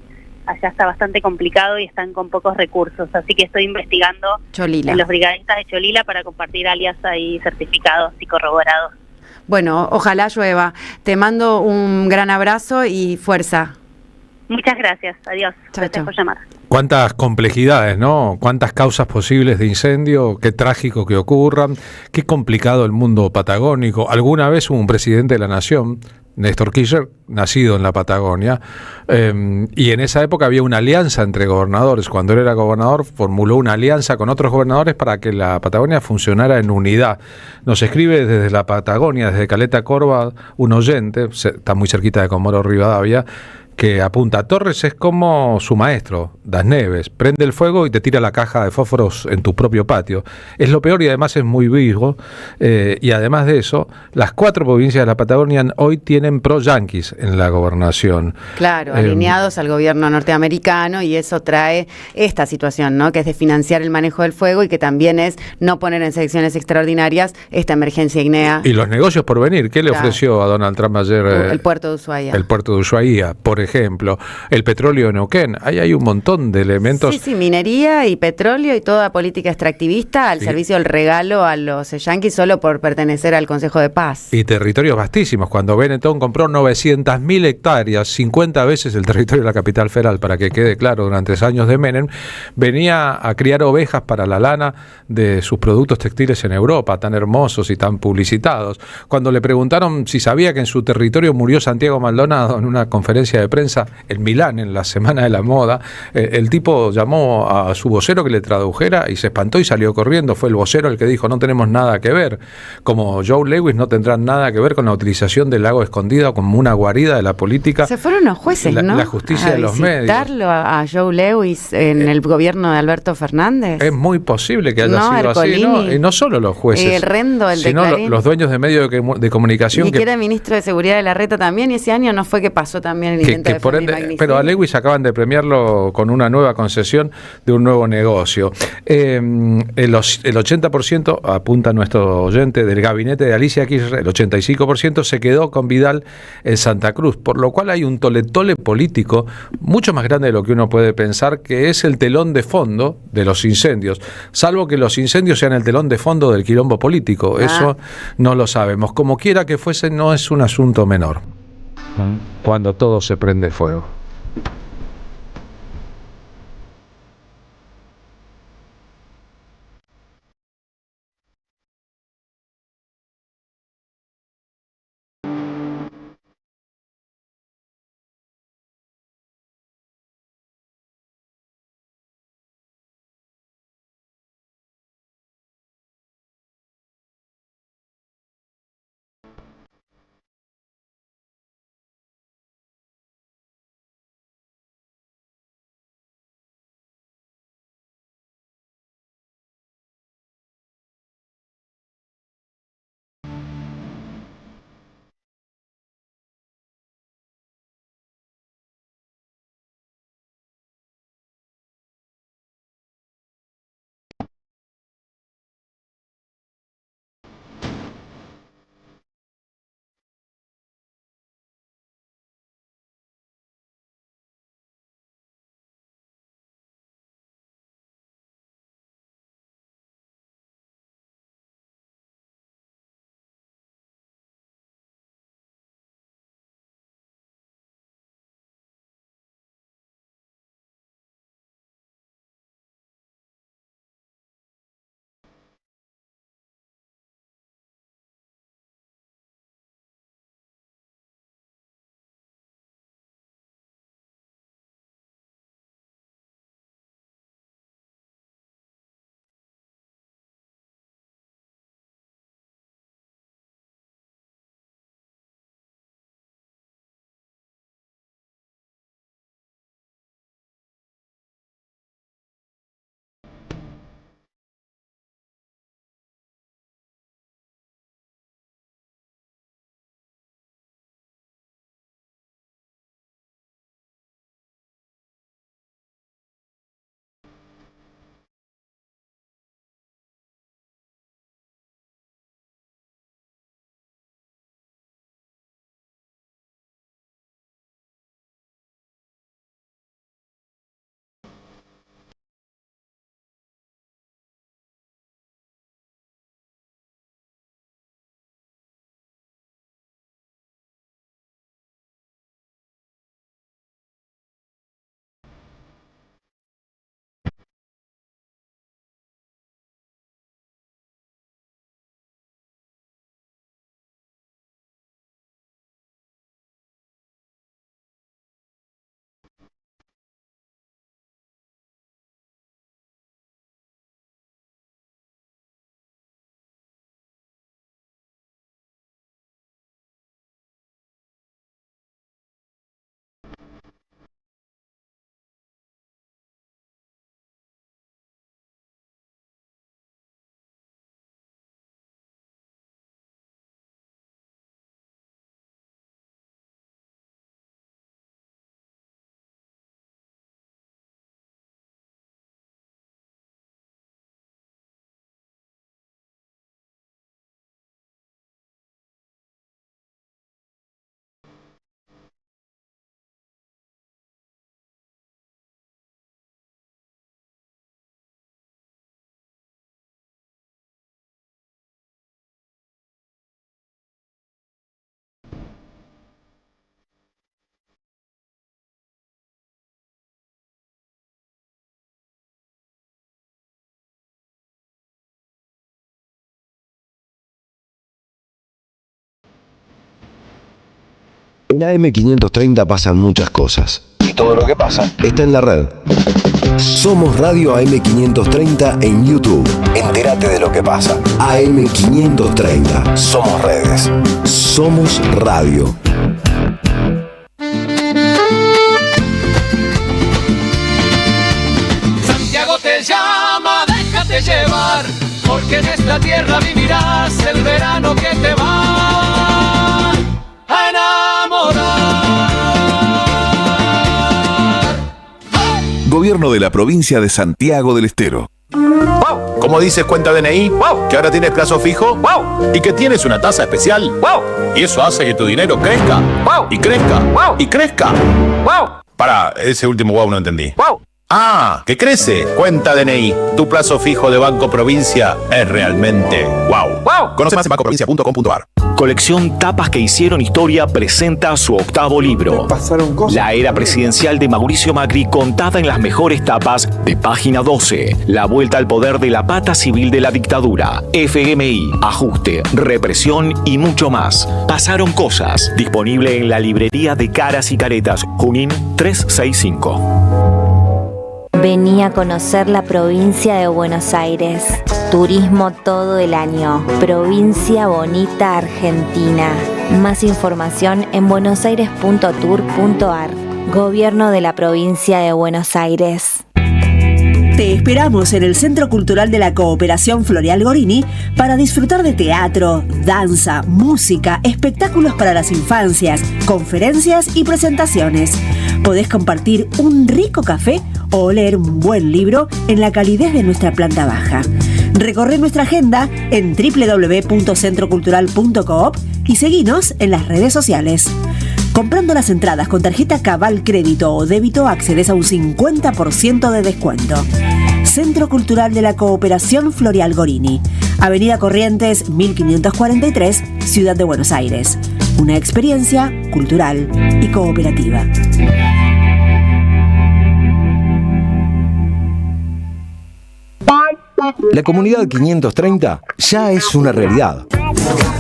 allá está bastante complicado y están con pocos recursos, así que estoy investigando Cholila. en los brigadistas de Cholila para compartir alias ahí certificados y corroborados. Bueno, ojalá llueva. Te mando un gran abrazo y fuerza. Muchas gracias, adiós. Gracias por llamar. Cuántas complejidades, ¿no? Cuántas causas posibles de incendio, qué trágico que ocurran, qué complicado el mundo patagónico. Alguna vez hubo un presidente de la nación, Néstor Kirchner, nacido en la Patagonia, y en esa época había una alianza entre gobernadores. Cuando él era gobernador, formuló una alianza con otros gobernadores para que la Patagonia funcionara en unidad. Nos escribe desde la Patagonia, desde Caleta Corva, un oyente, está muy cerquita de Comodoro Rivadavia, que apunta: Torres es como su maestro, Das Neves, prende el fuego y te tira la caja de fósforos en tu propio patio. Es lo peor y además es muy vivo, y además de eso, las 4 provincias de la Patagonia hoy tienen pro-yanquis en la gobernación. Claro, alineados al gobierno norteamericano, y eso trae esta situación, ¿no? Que es de financiar el manejo del fuego y que también es no poner en secciones extraordinarias esta emergencia ignea. Y los negocios por venir, ¿qué le ofreció a Donald Trump ayer? El puerto de Ushuaia. El puerto de Ushuaia, por ejemplo, el petróleo en Neuquén. Ahí hay un montón de elementos. Sí, minería y petróleo y toda política extractivista al servicio del regalo a los yanquis solo por pertenecer al Consejo de Paz. Y territorios vastísimos. Cuando Benetton compró 900.000 hectáreas, 50 veces el territorio de la capital federal, para que quede claro, durante años de Menem, venía a criar ovejas para la lana de sus productos textiles en Europa, tan hermosos y tan publicitados. Cuando le preguntaron si sabía que en su territorio murió Santiago Maldonado en una conferencia de prensa en Milán, en la Semana de la Moda, el tipo llamó a su vocero que le tradujera y se espantó y salió corriendo. Fue el vocero el que dijo: no tenemos nada que ver. Como Joe Lewis no tendrán nada que ver con la utilización del lago Escondido como una guarida de la política. Se fueron los jueces, ¿no? La justicia de los medios. ¿Visitarlo a Joe Lewis en el gobierno de Alberto Fernández? Es muy posible que haya sido así, ¿no? Y no solo los jueces, el Rendo, el sino los dueños de medios de comunicación. Y que era ministro de Seguridad de Larreta también, y ese año no fue que pasó también el intento de por ende, pero a Lewis acaban de premiarlo con una nueva concesión de un nuevo negocio. El 80%, apunta nuestro oyente, del gabinete de Alicia Kirchner, el 85% se quedó con Vidal en Santa Cruz, por lo cual hay un tole-tole político mucho más grande de lo que uno puede pensar, que es el telón de fondo de los incendios, salvo que los incendios sean el telón de fondo del quilombo político. Eso no lo sabemos. Como quiera que fuese, no es un asunto menor cuando todo se prende fuego. En AM530 pasan muchas cosas. Y todo lo que pasa está en la red. Somos Radio AM530 en YouTube. Entérate de lo que pasa. AM530. Somos redes. Somos radio. Santiago te llama, déjate llevar, porque en esta tierra vivirás el verano que te va a enamorar. Gobierno de la provincia de Santiago del Estero. ¡Wow! Como dices, cuenta DNI, ¡wow! Que ahora tienes plazo fijo, ¡wow! Y que tienes una tasa especial, ¡wow! Y eso hace que tu dinero crezca, ¡wow! Y crezca, ¡wow! Y crezca, ¡wow! Pará, ese último wow no entendí. ¡Wow! ¡Ah! ¡Que crece! Cuenta DNI. Tu plazo fijo de Banco Provincia es realmente wow. ¡Wow! Conoce más en bancoprovincia.com.ar. Colección Tapas que hicieron historia presenta su octavo libro. La era presidencial de Mauricio Macri contada en las mejores tapas de Página 12. La vuelta al poder de la pata civil de la dictadura. FMI, ajuste, represión y mucho más. Pasaron cosas. Disponible en la librería de Caras y Caretas. Junín 365. Vení a conocer la provincia de Buenos Aires. Turismo todo el año. Provincia bonita Argentina. Más información en buenosaires.tour.ar. Gobierno de la provincia de Buenos Aires. Te esperamos en el Centro Cultural de la Cooperación Floreal Gorini para disfrutar de teatro, danza, música, espectáculos para las infancias, conferencias y presentaciones. Podés compartir un rico café o leer un buen libro en la calidez de nuestra planta baja. Recorre nuestra agenda en www.centrocultural.coop y seguinos en las redes sociales. Comprando las entradas con tarjeta Cabal Crédito o Débito accedes a un 50% de descuento. Centro Cultural de la Cooperación Floreal Gorini, Avenida Corrientes 1543, Ciudad de Buenos Aires. Una experiencia cultural y cooperativa. La comunidad 530 ya es una realidad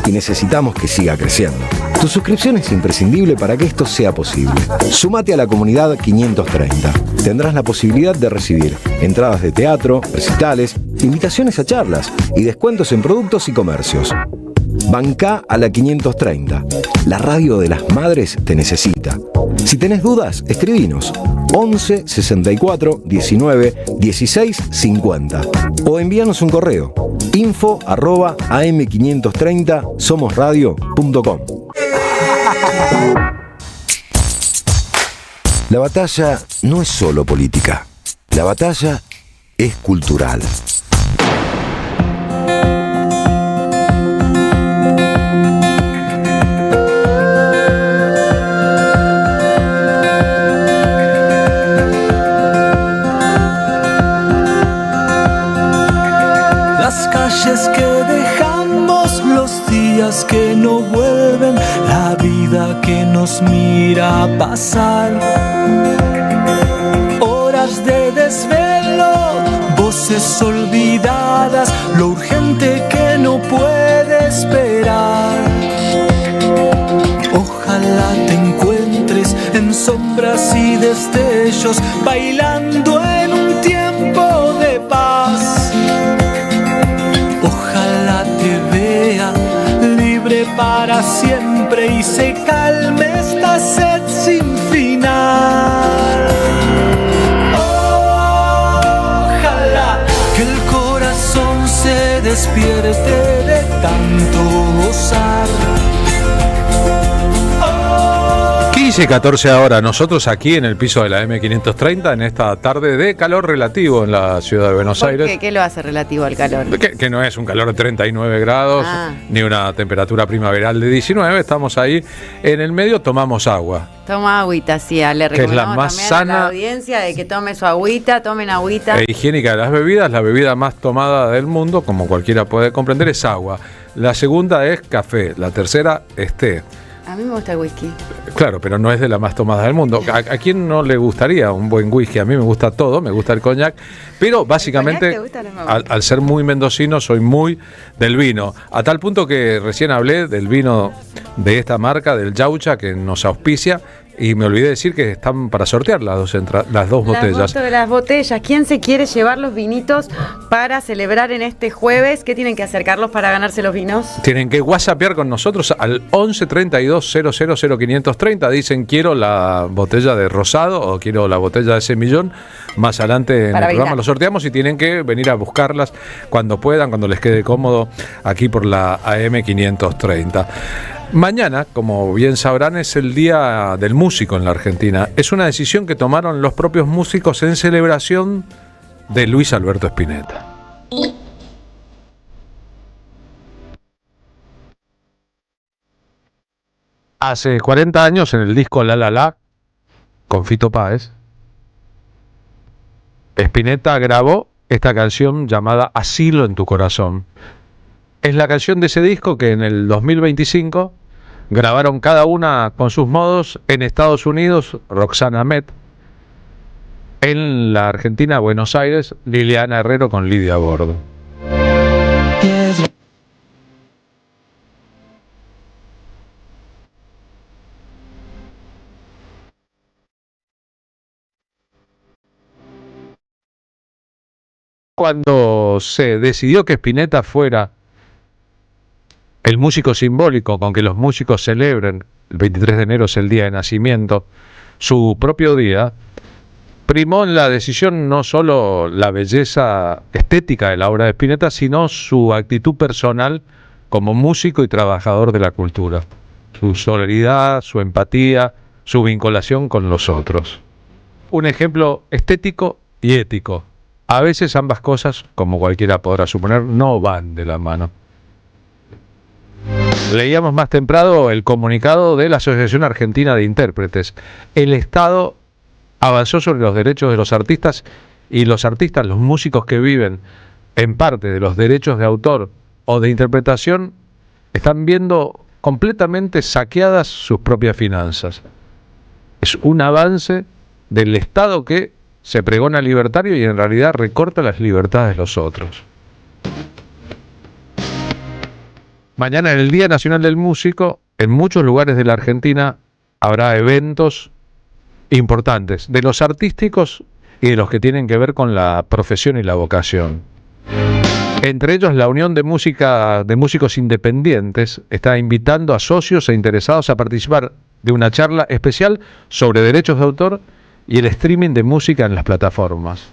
y necesitamos que siga creciendo. Tu suscripción es imprescindible para que esto sea posible. Sumate a la comunidad 530. Tendrás la posibilidad de recibir entradas de teatro, recitales, invitaciones a charlas y descuentos en productos y comercios. Bancá a la 530. La radio de las madres te necesita. Si tenés dudas, escribinos 11 64 19 16 50 o envíanos un correo info@am530somosradio.com. La batalla no es solo política. La batalla es cultural. Las calles que dejamos, los días que no vuelven, la vida que nos mira pasar. Horas de desvelo, voces olvidadas, lo urgente que no puede esperar. Ojalá te encuentres en sombras y destellos, bailando en un tiempo de paz. Ojalá te vea libre para siempre y se calme esta sed sin final. Ojalá que el corazón se despierte de tanto gozar. 15:14 ahora, nosotros aquí en el piso de la M530 en esta tarde de calor relativo en la ciudad de Buenos Aires. ¿Qué lo hace relativo al calor? Que no es un calor de 39 grados, ni una temperatura primaveral de 19, estamos ahí en el medio, tomamos agua. Toma agüita, sí, le que es la recomendamos más también sana a la audiencia de que tome su agüita, tomen agüita. E higiénica de las bebidas, la bebida más tomada del mundo, como cualquiera puede comprender, es agua. La segunda es café, la tercera es té. A mí me gusta el whisky. Claro, pero no es de la más tomada del mundo. ¿A quién no le gustaría un buen whisky? A mí me gusta todo, me gusta el coñac, pero básicamente al ser muy mendocino soy muy del vino, a tal punto que recién hablé del vino de esta marca, del Yaucha, que nos auspicia, y me olvidé decir que están para sortear las dos botellas. Las botellas. ¿Quién se quiere llevar los vinitos para celebrar en este jueves? ¿Qué tienen que hacer, Carlos, para ganarse los vinos? Tienen que whatsappear con nosotros al 11 32 000 530. Dicen quiero la botella de rosado o quiero la botella de semillón. Más adelante en el programa lo sorteamos y tienen que venir a buscarlas cuando puedan, cuando les quede cómodo, aquí por la AM 530. Mañana, como bien sabrán, es el Día del Músico en la Argentina. Es una decisión que tomaron los propios músicos en celebración de Luis Alberto Spinetta. Hace 40 años, en el disco La La La, con Fito Páez, Spinetta grabó esta canción llamada Asilo en tu corazón. Es la canción de ese disco que en el 2025 grabaron cada una con sus modos en Estados Unidos, Roxana Met, en la Argentina, Buenos Aires, Liliana Herrero con Lidia Bordo. Cuando se decidió que Spinetta fuera el músico simbólico con que los músicos celebren, el 23 de enero es el día de nacimiento, su propio día, primó en la decisión no solo la belleza estética de la obra de Spinetta, sino su actitud personal como músico y trabajador de la cultura, su solidaridad, su empatía, su vinculación con los otros. Un ejemplo estético y ético. A veces ambas cosas, como cualquiera podrá suponer, no van de la mano. Leíamos más temprano el comunicado de la Asociación Argentina de Intérpretes. El Estado avanzó sobre los derechos de los artistas y los artistas, los músicos que viven en parte de los derechos de autor o de interpretación, están viendo completamente saqueadas sus propias finanzas. Es un avance del Estado que se pregona libertario y en realidad recorta las libertades de los otros. Mañana, en el Día Nacional del Músico, en muchos lugares de la Argentina habrá eventos importantes, de los artísticos y de los que tienen que ver con la profesión y la vocación. Entre ellos, la Unión de Músicos Independientes está invitando a socios e interesados a participar de una charla especial sobre derechos de autor y el streaming de música en las plataformas.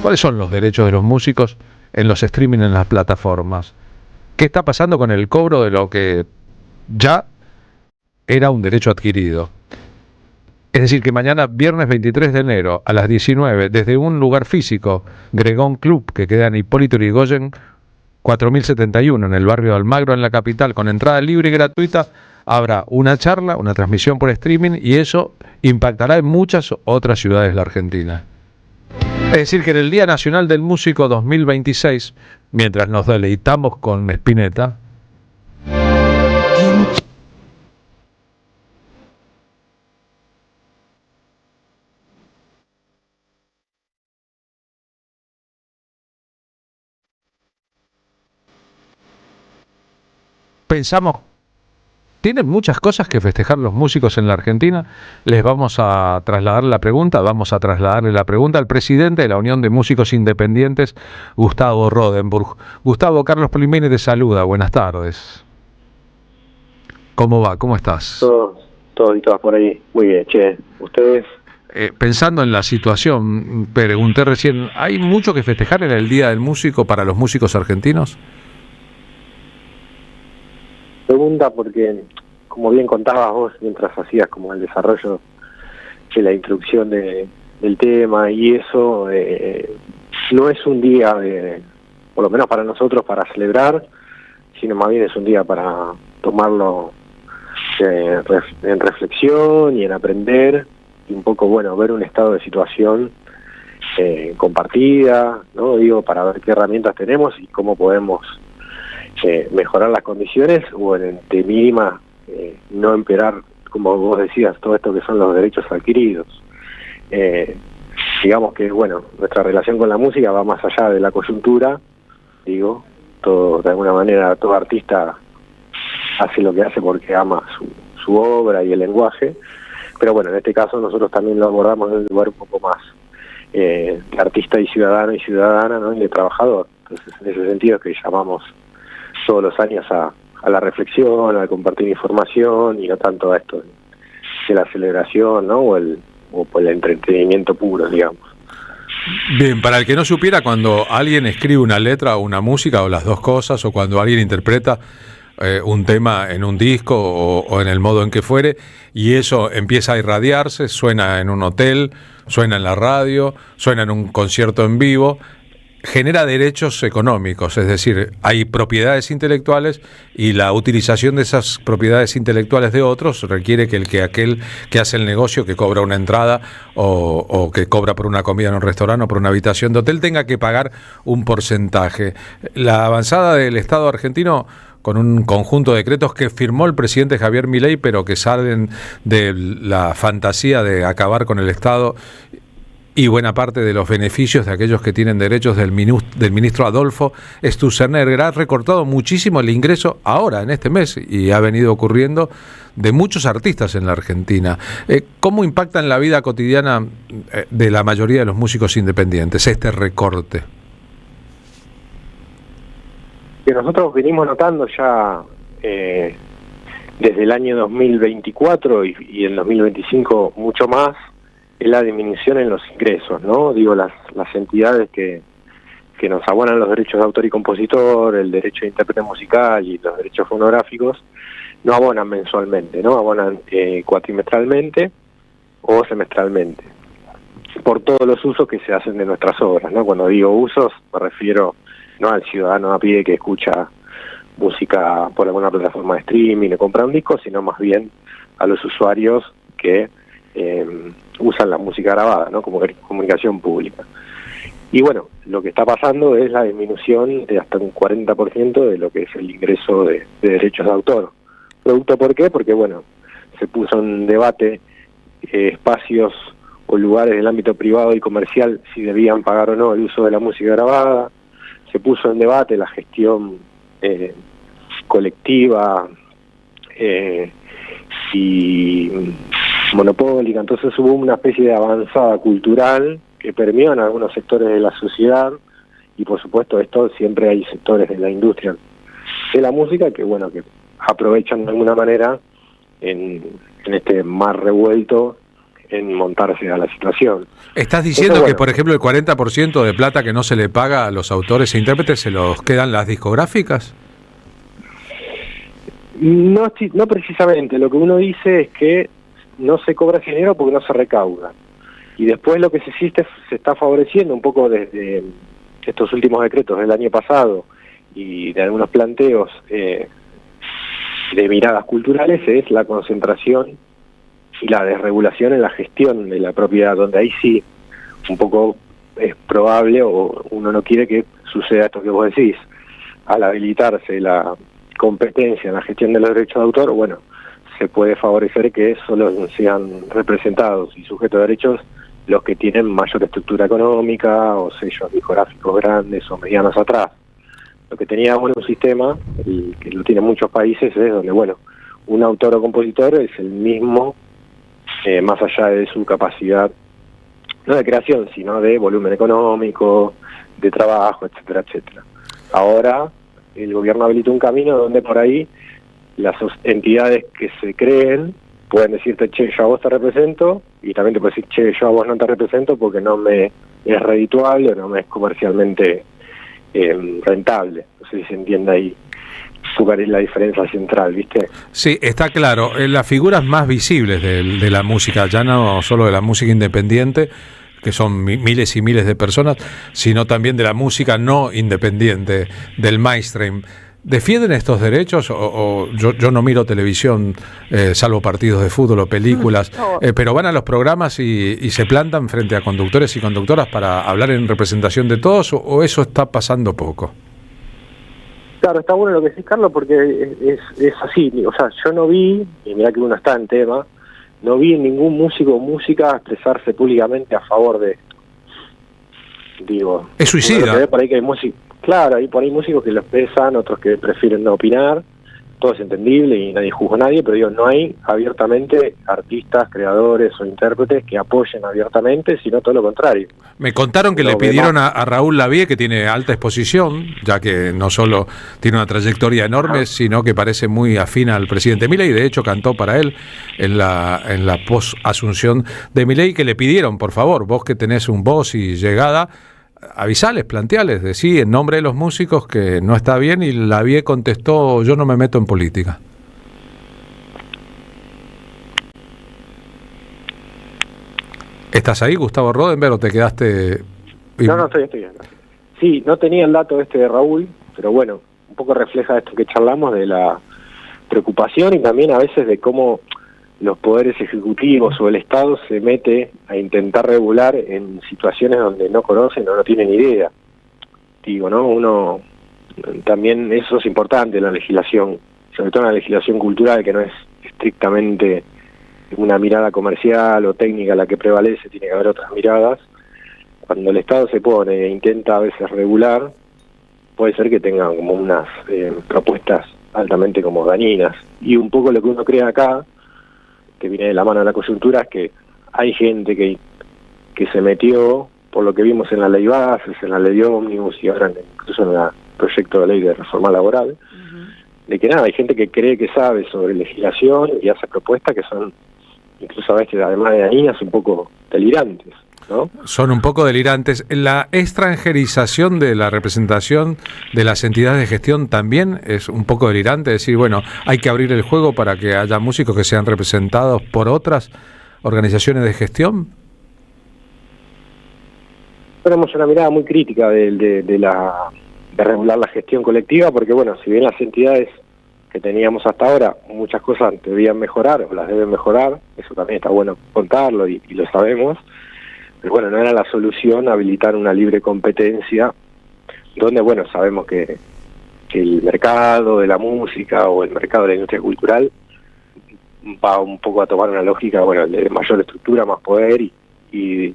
¿Cuáles son los derechos de los músicos en los streaming en las plataformas? ¿Qué está pasando con el cobro de lo que ya era un derecho adquirido? Es decir, que mañana, viernes 23 de enero, a las 19, desde un lugar físico, Gregón Club, que queda en Hipólito Yrigoyen 4071, en el barrio de Almagro, en la capital, con entrada libre y gratuita, habrá una charla, una transmisión por streaming, y eso impactará en muchas otras ciudades de la Argentina. Es decir, que en el Día Nacional del Músico 2026, mientras nos deleitamos con Spinetta, pensamos, tienen muchas cosas que festejar los músicos en la Argentina. Les vamos a trasladar la pregunta, al presidente de la Unión de Músicos Independientes, Gustavo Rodenburg. Gustavo, Carlos Polimeni te saluda, buenas tardes. ¿Cómo va? ¿Cómo estás? Todos y todas por ahí. Muy bien, che. ¿Ustedes? Pensando en la situación, pregunté recién, ¿hay mucho que festejar en el Día del Músico para los músicos argentinos? Pregunta porque, como bien contabas vos mientras hacías como el desarrollo de la introducción del tema y eso, no es un día, por lo menos para nosotros, para celebrar, sino más bien es un día para tomarlo en reflexión y en aprender, y un poco, bueno, ver un estado de situación compartida, ¿no? Digo, para ver qué herramientas tenemos y cómo podemos mejorar las condiciones o de mínima no empeorar, como vos decías, todo esto que son los derechos adquiridos. Digamos que, bueno, nuestra relación con la música va más allá de la coyuntura, digo, todo, de alguna manera, todo artista hace lo que hace porque ama su obra y el lenguaje, pero bueno, en este caso nosotros también lo abordamos desde un lugar un poco más de artista y ciudadana, ¿no? Y de trabajador. Entonces, en ese sentido es que llamamos todos los años a la reflexión, a compartir información y no tanto a esto de la celebración, ¿no? O por el entretenimiento puro, digamos. Bien, para el que no supiera, cuando alguien escribe una letra o una música o las dos cosas, o cuando alguien interpreta un tema en un disco o en el modo en que fuere, y eso empieza a irradiarse, suena en un hotel, suena en la radio, suena en un concierto en vivo, genera derechos económicos, es decir, hay propiedades intelectuales y la utilización de esas propiedades intelectuales de otros requiere que aquel que hace el negocio, que cobra una entrada o que cobra por una comida en un restaurante o por una habitación de hotel, tenga que pagar un porcentaje. La avanzada del Estado argentino, con un conjunto de decretos que firmó el presidente Javier Milei, pero que salen de la fantasía de acabar con el Estado y buena parte de los beneficios de aquellos que tienen derechos del ministro Adolfo Sturzenegger, ha recortado muchísimo el ingreso ahora, en este mes, y ha venido ocurriendo, de muchos artistas en la Argentina. ¿Cómo impacta en la vida cotidiana de la mayoría de los músicos independientes este recorte? Que nosotros venimos notando ya desde el año 2024 y en 2025 mucho más, es la disminución en los ingresos, ¿no? Digo, las entidades que nos abonan los derechos de autor y compositor, el derecho de intérprete musical y los derechos fonográficos, no abonan mensualmente, ¿no? Abonan cuatrimestralmente o semestralmente, por todos los usos que se hacen de nuestras obras, ¿no? Cuando digo usos, me refiero no al ciudadano a pie que escucha música por alguna plataforma de streaming o compra un disco, sino más bien a los usuarios que usan la música grabada, ¿no? Como comunicación pública. Y bueno, lo que está pasando es la disminución de hasta un 40% de lo que es el ingreso de derechos de autor. ¿Producto por qué? Porque bueno, se puso en debate espacios o lugares del ámbito privado y comercial si debían pagar o no el uso de la música grabada. Se puso en debate la gestión colectiva y monopólica. Entonces hubo una especie de avanzada cultural que permeó en algunos sectores de la sociedad, y por supuesto esto siempre hay sectores de la industria de la música que bueno, que aprovechan de alguna manera en este mar revuelto en montarse a la situación. ¿Estás diciendo que, por ejemplo, el 40% de plata que no se le paga a los autores e intérpretes se los quedan las discográficas? No precisamente. Lo que uno dice es que no se cobra ese dinero porque no se recauda. Y después lo que se está favoreciendo un poco desde estos últimos decretos del año pasado y de algunos planteos de miradas culturales es la concentración y la desregulación en la gestión de la propiedad, donde ahí sí un poco es probable o uno no quiere que suceda esto que vos decís. Al habilitarse la competencia en la gestión de los derechos de autor, bueno, se puede favorecer que solo sean representados y sujetos de derechos los que tienen mayor estructura económica o sellos discográficos grandes o medianos atrás. Lo que tenía bueno un sistema, que lo tienen muchos países, es donde bueno, un autor o compositor es el mismo, más allá de su capacidad, no de creación, sino de volumen económico, de trabajo, etcétera, etcétera. Ahora el gobierno habilita un camino donde por ahí las entidades que se creen pueden decirte, che, yo a vos te represento, y también te puedo decir, che, yo a vos no te represento porque no me es redituable o no me es comercialmente rentable. No sé si se entiende ahí cuál es la diferencia central, ¿viste? Sí, está claro. Las figuras más visibles de la música, ya no solo de la música independiente, que son miles y miles de personas, sino también de la música no independiente, del mainstream. ¿Defienden estos derechos? O yo no miro televisión, salvo partidos de fútbol o películas, pero van a los programas y se plantan frente a conductores y conductoras para hablar en representación de todos, o eso está pasando poco? Claro, está bueno lo que decís, Carlos, porque es así. O sea, yo no vi, y mirá que uno está en tema, no vi en ningún músico o música expresarse públicamente a favor de esto. Digo, es suicida. Por ahí que hay músicos, claro, hay por ahí músicos que lo expresan, otros que prefieren no opinar, todo es entendible y nadie juzga a nadie, pero digo, no hay abiertamente artistas, creadores o intérpretes que apoyen abiertamente, sino todo lo contrario. Me contaron que le pidieron a Raúl Lavie, que tiene alta exposición, ya que no solo tiene una trayectoria enorme, sino que parece muy afín al presidente Milei, y de hecho cantó para él en la post-asunción de Milei, que le pidieron, por favor, vos que tenés un voz y llegada, avisales, planteales, decí en nombre de los músicos que no está bien, y Lavie contestó: yo no me meto en política. ¿Estás ahí, Gustavo Rodenberg, o te quedaste...? No, estoy bien. Sí, no tenía el dato de Raúl, pero bueno, un poco refleja esto que charlamos de la preocupación y también a veces de cómo los poderes ejecutivos o el Estado se mete a intentar regular en situaciones donde no conocen o no tienen idea. Digo, ¿no? Uno también, eso es importante en la legislación, sobre todo en la legislación cultural, que no es estrictamente una mirada comercial o técnica la que prevalece, tiene que haber otras miradas. Cuando el Estado se pone e intenta a veces regular, puede ser que tengan como unas propuestas altamente como dañinas. Y un poco lo que uno cree acá, que viene de la mano de la coyuntura, es que hay gente que se metió, por lo que vimos en la ley bases, en la ley de ómnibus y ahora incluso en el proyecto de ley de reforma laboral, de que nada, hay gente que cree que sabe sobre legislación y hace propuestas que son, incluso a veces, además de dañinas, un poco delirantes, ¿no? Son un poco delirantes. La extranjerización de la representación de las entidades de gestión también es un poco delirante, decir, bueno, hay que abrir el juego para que haya músicos que sean representados por otras organizaciones de gestión. Tenemos una mirada muy crítica de regular la gestión colectiva, porque bueno, si bien las entidades que teníamos hasta ahora, muchas cosas debían mejorar o las deben mejorar, eso también está bueno contarlo y lo sabemos, pero bueno, no era la solución habilitar una libre competencia, donde bueno, sabemos que el mercado de la música o el mercado de la industria cultural va un poco a tomar una lógica, bueno, de mayor estructura, más poder y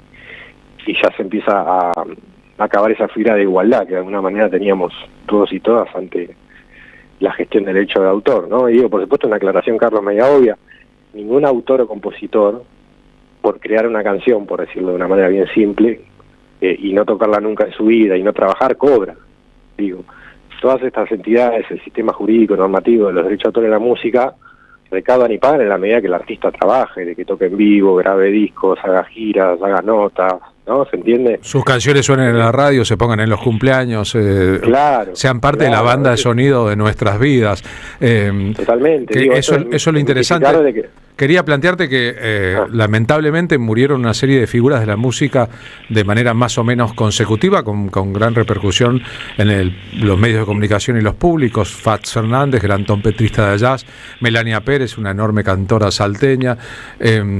ya se empieza a acabar esa fibra de igualdad que de alguna manera teníamos todos y todas ante la gestión del derecho de autor, ¿no? Y digo, por supuesto, una aclaración, Carlos, media obvia: ningún autor o compositor, por crear una canción, por decirlo de una manera bien simple, y no tocarla nunca en su vida y no trabajar, cobra. Digo, todas estas entidades, el sistema jurídico normativo de los derechos de autor en la música, recaudan y pagan en la medida que el artista trabaje, de que toque en vivo, grabe discos, haga giras, haga notas, ¿no? ¿Se entiende? Sus canciones suenen en la radio, se pongan en los cumpleaños, claro, sean parte de la banda de sonido de nuestras vidas. Totalmente. Digo, eso es lo interesante. Quería plantearte que lamentablemente murieron una serie de figuras de la música de manera más o menos consecutiva, con gran repercusión en los medios de comunicación y los públicos. Fats Fernández, gran trompetrista de jazz; Melania Pérez, una enorme cantora salteña;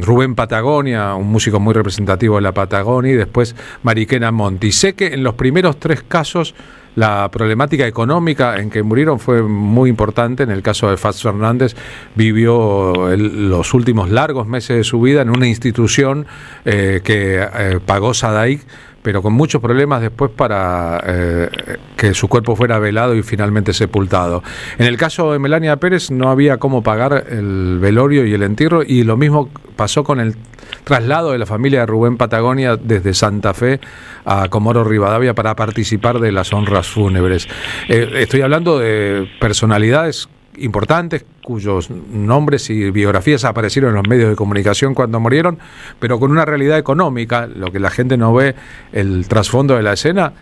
Rubén Patagonia, un músico muy representativo de la Patagonia; y después Mariquena Monti. Sé que en los primeros tres casos la problemática económica en que murieron fue muy importante. En el caso de Fats Fernández, vivió los últimos largos meses de su vida en una institución que pagó Sadaic, pero con muchos problemas después para que su cuerpo fuera velado y finalmente sepultado. En el caso de Melania Pérez no había cómo pagar el velorio y el entierro, y lo mismo pasó con el traslado de la familia de Rubén Patagonia desde Santa Fe a Comodoro Rivadavia para participar de las honras fúnebres. Estoy hablando de personalidades importantes cuyos nombres y biografías aparecieron en los medios de comunicación cuando murieron, pero con una realidad económica, lo que la gente no ve, el trasfondo de la escena,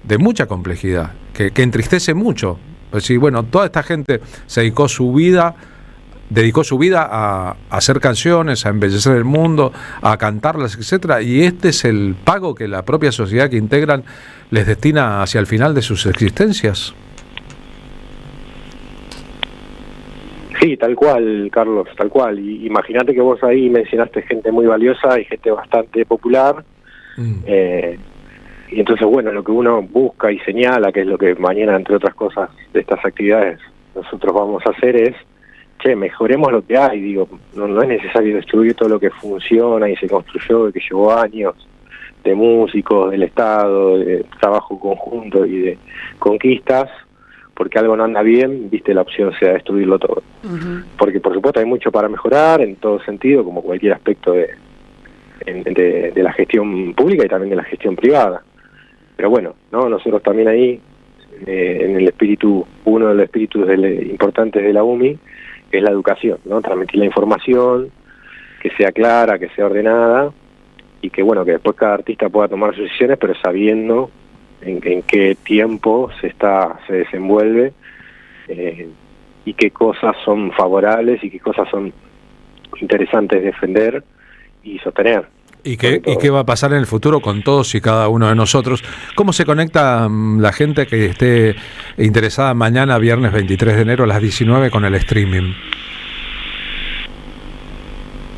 de mucha complejidad, que entristece mucho. Pues sí, bueno, toda esta gente se dedicó su vida a hacer canciones, a embellecer el mundo, a cantarlas, etcétera, y este es el pago que la propia sociedad que integran les destina hacia el final de sus existencias. Sí, tal cual, Carlos, tal cual. Y imagínate que vos ahí mencionaste gente muy valiosa y gente bastante popular. Y entonces, bueno, lo que uno busca y señala, que es lo que mañana, entre otras cosas, de estas actividades nosotros vamos a hacer es, mejoremos lo que hay, digo, no es necesario destruir todo lo que funciona y se construyó y que llevó años de músicos, del Estado, de trabajo conjunto y de conquistas, porque algo no anda bien, viste, la opción sea destruirlo todo. Porque por supuesto hay mucho para mejorar en todo sentido, como cualquier aspecto de la gestión pública y también de la gestión privada. Pero bueno, ¿no? Nosotros también ahí, en el espíritu, uno de los espíritus importantes de la UMI, es la educación, ¿no? Transmitir la información, que sea clara, que sea ordenada, y que bueno, que después cada artista pueda tomar sus decisiones, pero sabiendo en qué tiempo se desenvuelve, y qué cosas son favorables y qué cosas son interesantes defender y sostener. ¿Y qué va a pasar en el futuro con todos y cada uno de nosotros? ¿Cómo se conecta la gente que esté interesada mañana, viernes 23 de enero a las 19 con el streaming?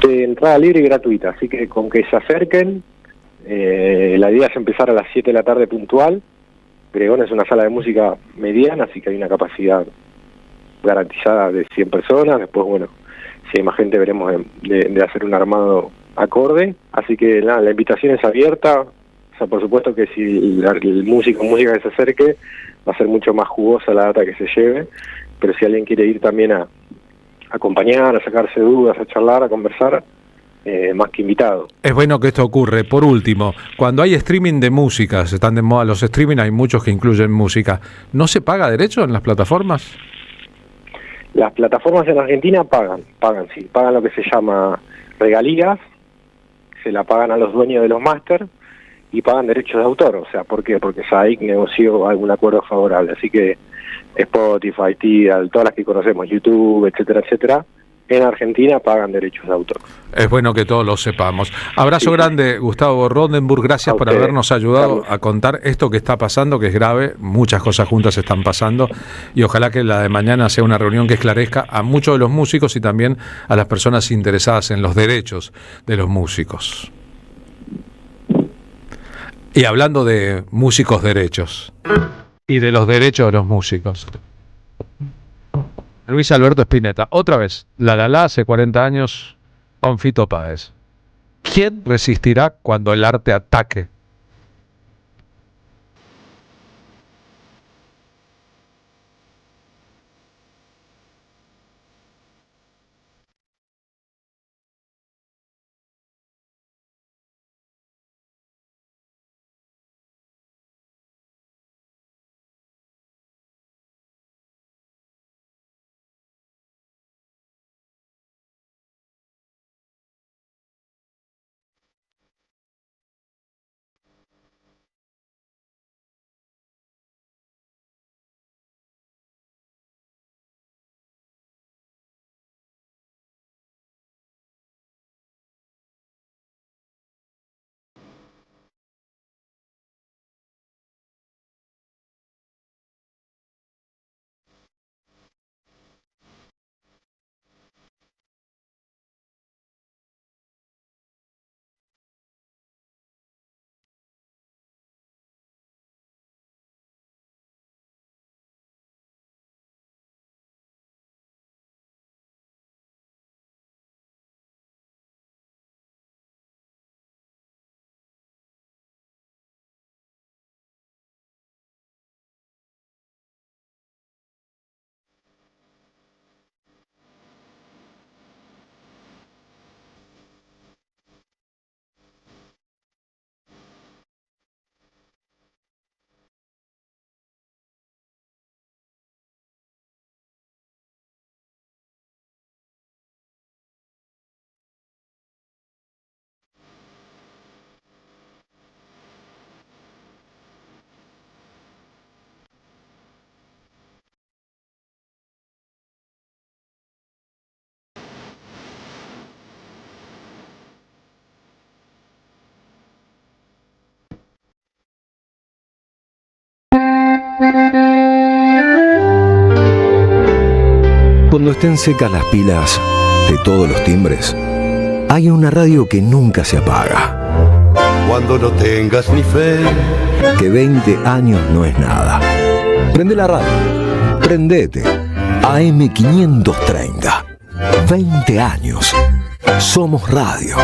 Entrada libre y gratuita, así que con que se acerquen, la idea es empezar a las 7 de la tarde puntual. Gregón es una sala de música mediana, así que hay una capacidad garantizada de 100 personas. Después, bueno, si hay más gente veremos de hacer un armado acorde, así que la invitación es abierta. O sea, por supuesto que si el músico o música que se acerque, va a ser mucho más jugosa la data que se lleve, pero si alguien quiere ir también a acompañar, a sacarse dudas, a charlar, a conversar, más que invitado. Es bueno que esto ocurre. Por último, cuando hay streaming de música, se están de moda los streaming, hay muchos que incluyen música, ¿no se paga derecho en las plataformas? Las plataformas en Argentina pagan lo que se llama regalías, se la pagan a los dueños de los máster y pagan derechos de autor. O sea, ¿por qué? Porque SAIC negoció algún acuerdo favorable. Así que Spotify, Tidal, todas las que conocemos, YouTube, etcétera, etcétera, en Argentina pagan derechos de autor. Es bueno que todos lo sepamos. Abrazo grande, Gustavo Rondenburg, gracias por habernos ayudado a contar esto que está pasando, que es grave, muchas cosas juntas están pasando, y ojalá que la de mañana sea una reunión que esclarezca a muchos de los músicos y también a las personas interesadas en los derechos de los músicos. Y hablando de músicos derechos y de los derechos de los músicos, Luis Alberto Spinetta, otra vez, La hace 40 años con Fito Páez. ¿Quién resistirá cuando el arte ataque? Cuando estén secas las pilas de todos los timbres, hay una radio que nunca se apaga. cuando no tengas ni fe. Que 20 años no es nada. Prende la radio. Prendete. AM530. 20 años. Somos radio.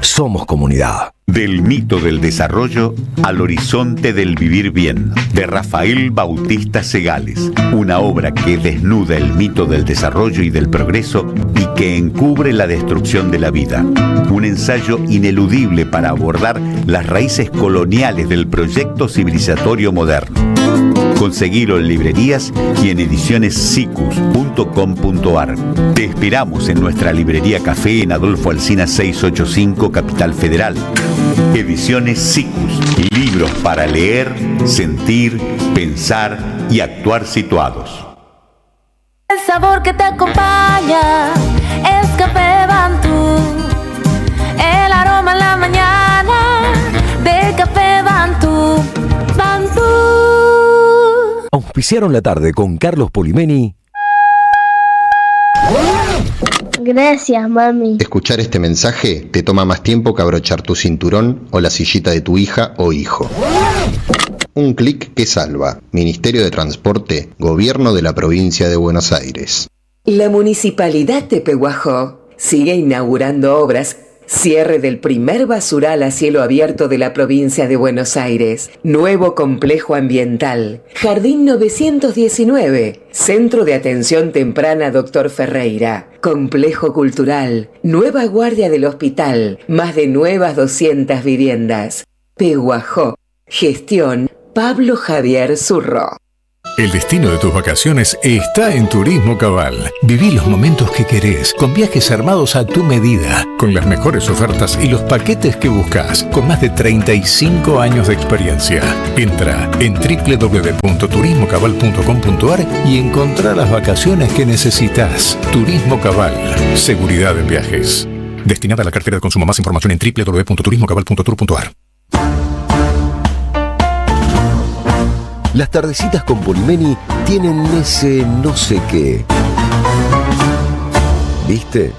Somos comunidad. Del mito del desarrollo al horizonte del vivir bien, de Rafael Bautista Segales, una obra que desnuda el mito del desarrollo y del progreso y que encubre la destrucción de la vida. Un ensayo ineludible para abordar las raíces coloniales del proyecto civilizatorio moderno. Conseguilo en librerías y en edicionessicus.com.ar. Te esperamos en nuestra librería Café en Adolfo Alsina 685, Capital Federal. Ediciones Sicus, libros para leer, sentir, pensar y actuar situados. El sabor que te acompaña es Café Bantú. El aroma en la mañana de Café Bantú. Bantú. Auspiciaron la tarde con Carlos Polimeni. Gracias, mami. Escuchar este mensaje te toma más tiempo que abrochar tu cinturón o la sillita de tu hija o hijo. Un clic que salva. Ministerio de Transporte, Gobierno de la Provincia de Buenos Aires. La Municipalidad de Pehuajó sigue inaugurando obras. Cierre del primer basural a cielo abierto de la provincia de Buenos Aires. Nuevo complejo ambiental. Jardín 919. Centro de Atención Temprana Dr. Ferreira. Complejo cultural. Nueva guardia del hospital. Más de nuevas 200 viviendas. Pehuajó. Gestión Pablo Javier Zurro. El destino de tus vacaciones está en Turismo Cabal. Viví los momentos que querés, con viajes armados a tu medida, con las mejores ofertas y los paquetes que buscas, con más de 35 años de experiencia. Entra en www.turismocabal.com.ar y encontrá las vacaciones que necesitas. Turismo Cabal, seguridad en viajes. Destinada a la cartera de consumo. Más información en www.turismocabal.tour.ar. Las tardecitas con Polimeni tienen ese no sé qué. ¿Viste?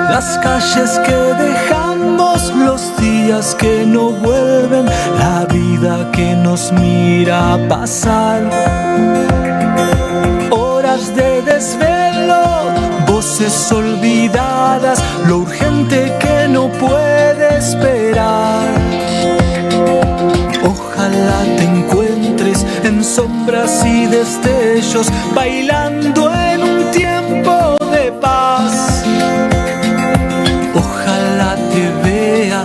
Las calles que dejamos, los días que no vuelven, la vida que nos mira pasar. Horas de desvelo, voces olvidadas, lo urgente que no puede esperar. Ojalá te encuentres en sombras y destellos, bailando en un tiempo de paz. Ojalá te vea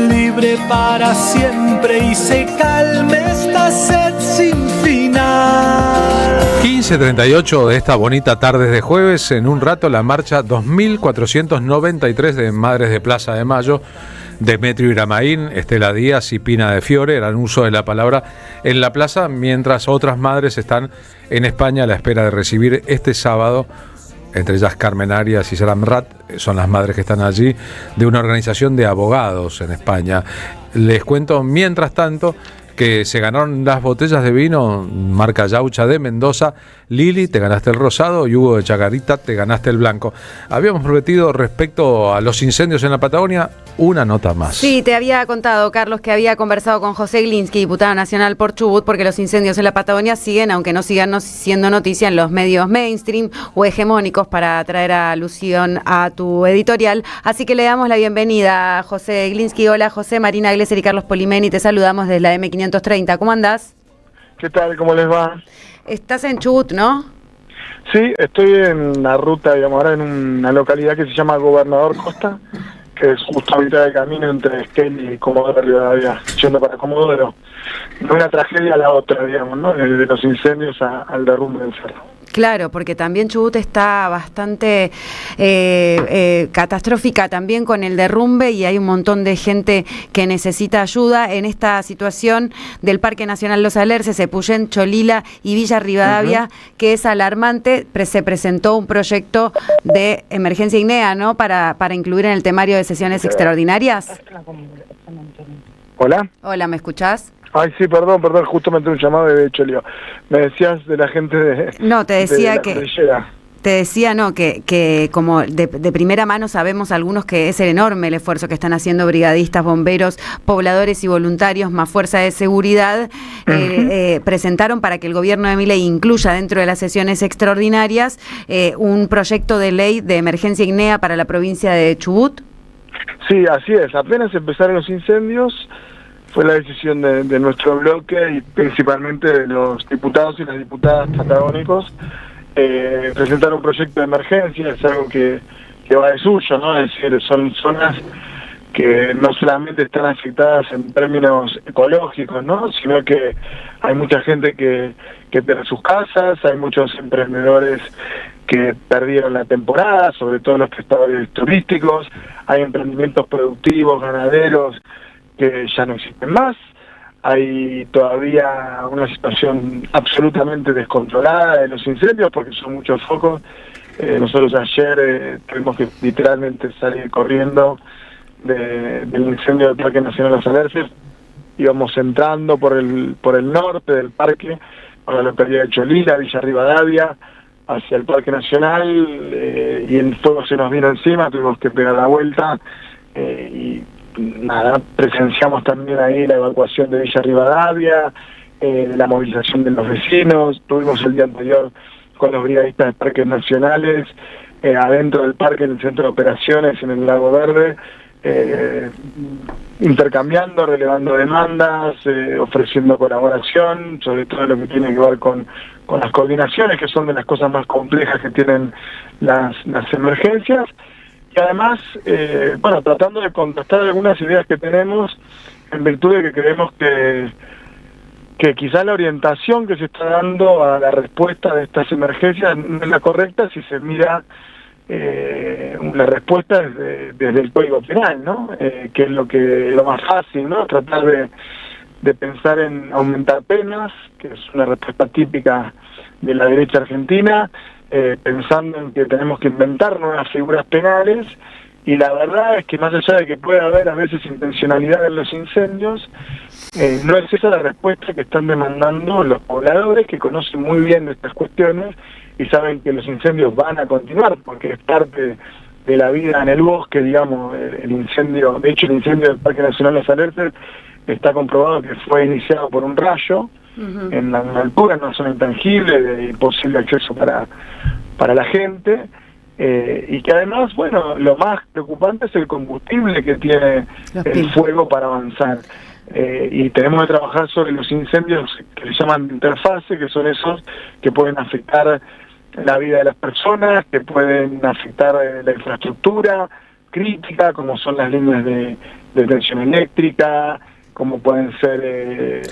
libre para siempre y se calme esta sed sin final. 15:38 de esta bonita tarde de jueves. En un rato la marcha 2493 de Madres de Plaza de Mayo. Demetrio Iramaín, Estela Díaz y Pina de Fiore harán uso de la palabra en la plaza, mientras otras madres están en España a la espera de recibir este sábado, entre ellas Carmen Arias y Saram Rat, son las madres que están allí, de una organización de abogados en España. Les cuento, mientras tanto, que se ganaron las botellas de vino marca Yaucha de Mendoza. Lili, te ganaste el rosado, y Hugo de Chacarita, te ganaste el blanco. Habíamos prometido respecto a los incendios en la Patagonia una nota más. Sí, te había contado, Carlos, que había conversado con José Glinsky, diputado nacional por Chubut, porque los incendios en la Patagonia siguen, aunque no sigan siendo noticia en los medios mainstream o hegemónicos, para traer alusión a tu editorial. Así que le damos la bienvenida a José Glinsky. Hola, José. Marina Glesser y Carlos Polimeni, te saludamos desde la M530. ¿Cómo andás? ¿Qué tal? ¿Cómo les va? Estás en Chubut, ¿no? Sí, estoy en la ruta, digamos, ahora en una localidad que se llama Gobernador Costa, que es justo a mitad de camino entre Esquel y Comodoro Rivadavia, yendo para Comodoro. De una tragedia a la otra, digamos, ¿no? De los incendios al derrumbe del cerro. Claro, porque también Chubut está bastante catastrófica también con el derrumbe, y hay un montón de gente que necesita ayuda en esta situación del Parque Nacional Los Alerces, Epuyén, Cholila y Villa Rivadavia, que es alarmante. Se presentó un proyecto de emergencia INEA, ¿no? Para incluir en el temario de sesiones extraordinarias. ¿Hola? Hola, ¿me escuchás? Ay, sí, perdón, justo me entró un llamado y de hecho lío. Me decías de la gente de... No, te decía que... cordillera. Te decía, no, que como de primera mano sabemos algunos que es enorme el esfuerzo que están haciendo brigadistas, bomberos, pobladores y voluntarios, más fuerza de seguridad, presentaron para que el gobierno de Milei incluya dentro de las sesiones extraordinarias un proyecto de ley de emergencia IGNEA para la provincia de Chubut. Sí, así es. Apenas empezaron los incendios, fue la decisión de nuestro bloque y principalmente de los diputados y las diputadas patagónicos presentar un proyecto de emergencia. Es algo que va de suyo, ¿no? Es decir, son zonas que no solamente están afectadas en términos ecológicos, ¿no? Sino que hay mucha gente que pierde sus casas, hay muchos emprendedores que perdieron la temporada, sobre todo los prestadores turísticos, hay emprendimientos productivos, ganaderos, que ya no existen más. Hay todavía una situación absolutamente descontrolada de los incendios porque son muchos focos. Nosotros ayer tuvimos que literalmente salir corriendo del incendio del Parque Nacional Los Alerces. Íbamos entrando por el norte del parque, por la localidad de Cholila, Villa Rivadavia, hacia el Parque Nacional, y el fuego se nos vino encima, tuvimos que pegar la vuelta y nada, presenciamos también ahí la evacuación de Villa Rivadavia, la movilización de los vecinos. Tuvimos el día anterior con los brigadistas de parques nacionales adentro del parque, en el centro de operaciones, en el Lago Verde, intercambiando, relevando demandas, ofreciendo colaboración, sobre todo lo que tiene que ver con las coordinaciones, que son de las cosas más complejas que tienen las emergencias. Y además, tratando de contrastar algunas ideas que tenemos en virtud de que creemos que quizás la orientación que se está dando a la respuesta de estas emergencias no es la correcta si se mira la respuesta desde el Código Penal, ¿no? Que es lo más fácil, ¿no? Tratar de pensar en aumentar penas, que es una respuesta típica de la derecha argentina, pensando en que tenemos que inventar nuevas figuras penales, y la verdad es que más allá de que puede haber a veces intencionalidad en los incendios, no es esa la respuesta que están demandando los pobladores, que conocen muy bien estas cuestiones y saben que los incendios van a continuar porque es parte de la vida en el bosque, digamos. El incendio, de hecho el incendio del Parque Nacional Los Alerces está comprobado que fue iniciado por un rayo en la altura, en una zona intangible de imposible acceso para la gente, y que además, bueno, lo más preocupante es el combustible que tiene el fuego para avanzar. Y tenemos que trabajar sobre los incendios que se llaman de interfase, que son esos que pueden afectar la vida de las personas, que pueden afectar la infraestructura crítica, como son las líneas de tensión eléctrica, como pueden ser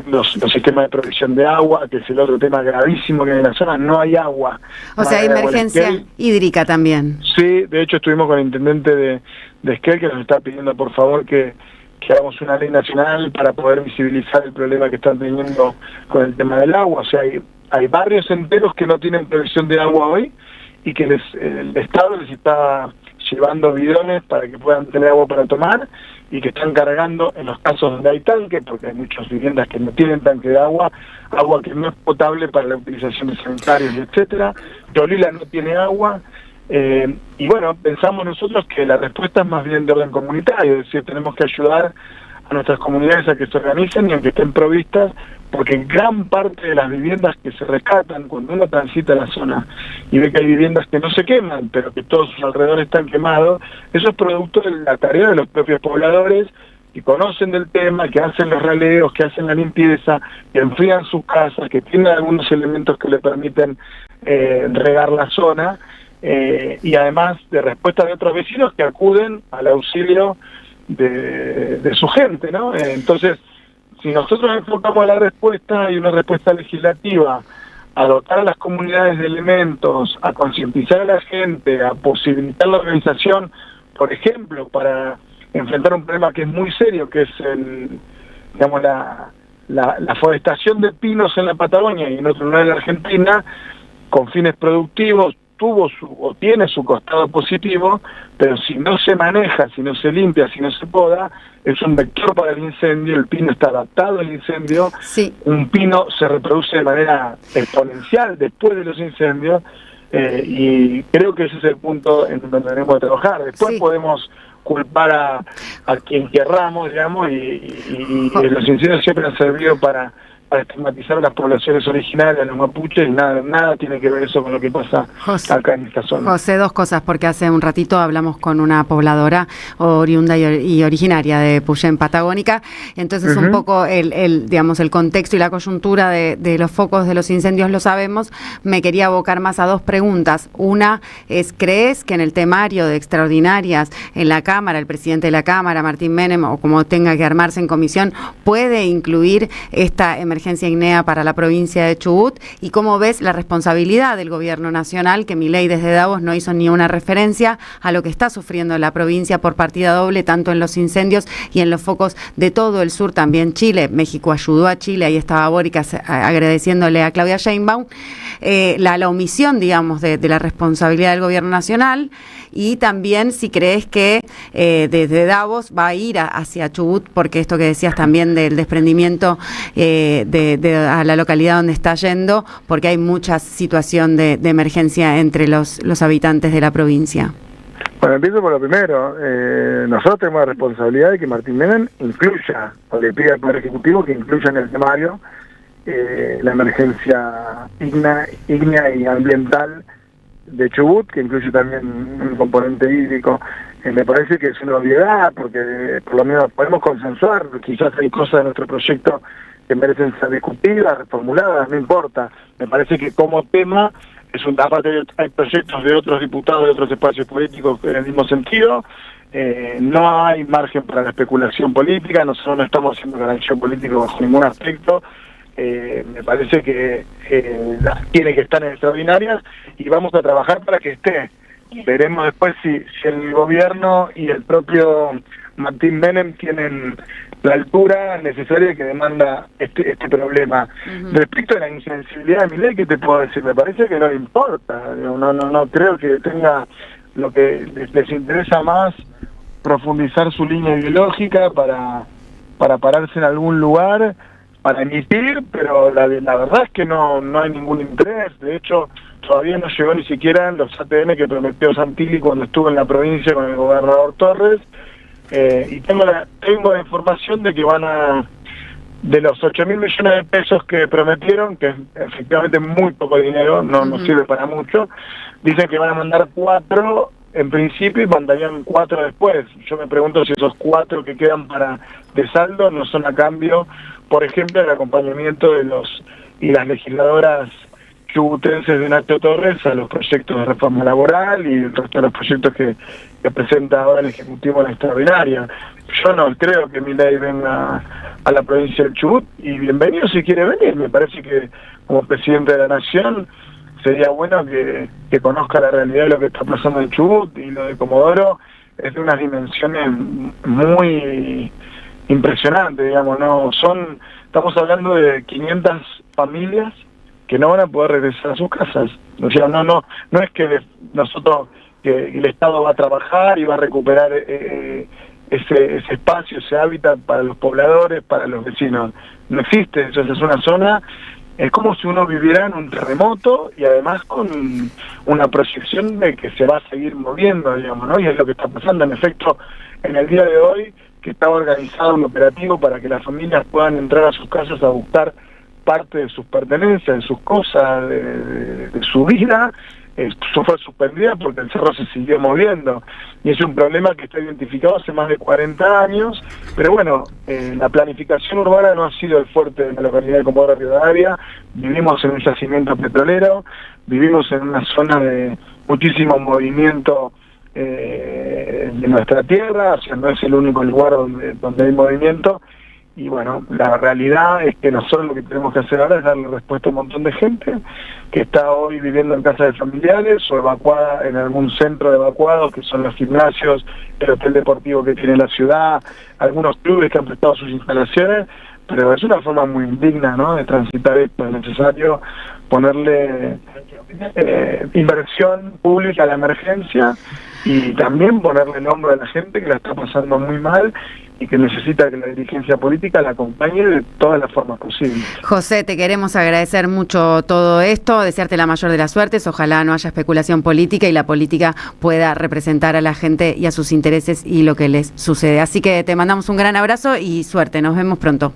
los sistemas de provisión de agua, que es el otro tema gravísimo que hay en la zona. No hay agua. O sea, hay emergencia hídrica también. Sí, de hecho estuvimos con el intendente de Esquel, que nos está pidiendo por favor que hagamos una ley nacional para poder visibilizar el problema que están teniendo con el tema del agua. O sea, hay barrios enteros que no tienen provisión de agua hoy y que el Estado les está llevando bidones para que puedan tener agua para tomar, y que están cargando, en los casos donde hay tanque, porque hay muchas viviendas que no tienen tanque de agua que no es potable para la utilización de sanitarios, etcétera. Cholila no tiene agua, y bueno, pensamos nosotros que la respuesta es más bien de orden comunitario, es decir, tenemos que ayudar a nuestras comunidades a que se organicen y a que estén provistas, porque gran parte de las viviendas que se rescatan, cuando uno transita la zona y ve que hay viviendas que no se queman, pero que todos sus alrededores están quemados, eso es producto de la tarea de los propios pobladores que conocen del tema, que hacen los raleos, que hacen la limpieza, que enfrían sus casas, que tienen algunos elementos que le permiten regar la zona, y además de respuesta de otros vecinos que acuden al auxilio de su gente, ¿no? Entonces, si nosotros enfocamos a la respuesta, hay una respuesta legislativa, a dotar a las comunidades de elementos, a concientizar a la gente, a posibilitar la organización, por ejemplo, para enfrentar un problema que es muy serio, que es la forestación de pinos en la Patagonia y en otro lugar de la Argentina, con fines productivos, tiene su costado positivo, pero si no se maneja, si no se limpia, si no se poda, es un vector para el incendio. El pino está adaptado al incendio, un pino se reproduce de manera exponencial después de los incendios, y creo que ese es el punto en donde tenemos que trabajar. Después podemos culpar a quien querramos, digamos, y los incendios siempre han servido para estigmatizar a las poblaciones originarias, los mapuches, y nada tiene que ver eso con lo que pasa acá en esta zona. José, dos cosas, porque hace un ratito hablamos con una pobladora oriunda y originaria de Puyén Patagónica, entonces un poco digamos, el contexto y la coyuntura de los focos de los incendios lo sabemos. Me quería abocar más a dos preguntas. Una es, ¿crees que en el temario de extraordinarias en la Cámara, el presidente de la Cámara, Martín Menem, o como tenga que armarse en comisión, puede incluir esta emergencia IGNEA para la provincia de Chubut? ¿Y cómo ves la responsabilidad del gobierno nacional, que Milei desde Davos no hizo ni una referencia a lo que está sufriendo la provincia por partida doble, tanto en los incendios y en los focos de todo el sur, también Chile? México ayudó a Chile, ahí estaba Boric agradeciéndole a Claudia Sheinbaum la omisión, digamos, de la responsabilidad del gobierno nacional. Y también si crees que desde Davos va a ir hacia Chubut, porque esto que decías también del desprendimiento a la localidad donde está yendo, porque hay mucha situación de emergencia entre los habitantes de la provincia. Bueno, empiezo por lo primero. Nosotros tenemos la responsabilidad de que Martín Menem incluya, o le pida al Poder Ejecutivo que incluya en el temario la emergencia ígnea y ambiental de Chubut, que incluye también un componente hídrico. Me parece que es una obviedad, porque por lo menos podemos consensuar, quizás hay cosas de nuestro proyecto que merecen ser discutidas, reformuladas, no importa. Me parece que como tema, aparte hay proyectos de otros diputados de otros espacios políticos en el mismo sentido. No hay margen para la especulación política, nosotros no estamos haciendo ganancia política bajo ningún aspecto. Me parece que tiene que estar en extraordinarias y vamos a trabajar para que esté. Veremos después si el gobierno y el propio Martín Menem tienen la altura necesaria que demanda este problema. Respecto a la insensibilidad de Milei, ¿qué te puedo decir? Me parece que no le importa. No creo que tenga lo que les interesa más, profundizar su línea ideológica para pararse en algún lugar, para emitir, pero la verdad es que no hay ningún interés. De hecho, todavía no llegó ni siquiera en los ATN que prometió Santilli cuando estuvo en la provincia con el gobernador Torres. Y tengo la información de que de los 8.000 millones de pesos que prometieron, que es efectivamente muy poco dinero, no sirve para mucho, dicen que van a mandar 4 en principio y mandarían 4 después. Yo me pregunto si esos 4 que quedan de saldo no son a cambio, por ejemplo, del acompañamiento de las legisladoras chubutenses de Nacho Torres a los proyectos de reforma laboral y el resto de los proyectos que presenta ahora el Ejecutivo en la extraordinaria. Yo no creo que Milei venga a la provincia del Chubut, y bienvenido si quiere venir. Me parece que como presidente de la Nación sería bueno que conozca la realidad de lo que está pasando en Chubut, y lo de Comodoro es de unas dimensiones muy impresionantes, digamos. Estamos hablando de 500 familias que no van a poder regresar a sus casas. O sea, no es que el Estado va a trabajar y va a recuperar ese espacio, ese hábitat para los pobladores, para los vecinos. No existe. Entonces es una zona, es como si uno viviera en un terremoto y además con una proyección de que se va a seguir moviendo, digamos, ¿no? Y es lo que está pasando. En efecto, en el día de hoy, que estaba organizado un operativo para que las familias puedan entrar a sus casas a buscar parte de sus pertenencias, de sus cosas, de su vida, eso fue suspendida porque el cerro se siguió moviendo, y es un problema que está identificado hace más de 40 años, pero bueno, la planificación urbana no ha sido el fuerte de la localidad de Comodoro Rivadavia. Vivimos en un yacimiento petrolero, vivimos en una zona de muchísimo movimiento de nuestra tierra, o sea, no es el único lugar donde hay movimiento. Y bueno, la realidad es que nosotros lo que tenemos que hacer ahora es darle respuesta a un montón de gente que está hoy viviendo en casas de familiares o evacuada en algún centro de evacuados, que son los gimnasios, el hotel deportivo que tiene la ciudad, algunos clubes que han prestado sus instalaciones, pero es una forma muy indigna, ¿no?, de transitar esto. Es necesario ponerle inversión pública a la emergencia y también ponerle el hombro a la gente que la está pasando muy mal y que necesita que la dirigencia política la acompañe de todas las formas posibles. José, te queremos agradecer mucho todo esto, desearte la mayor de las suertes, ojalá no haya especulación política y la política pueda representar a la gente y a sus intereses y lo que les sucede. Así que te mandamos un gran abrazo y suerte, nos vemos pronto.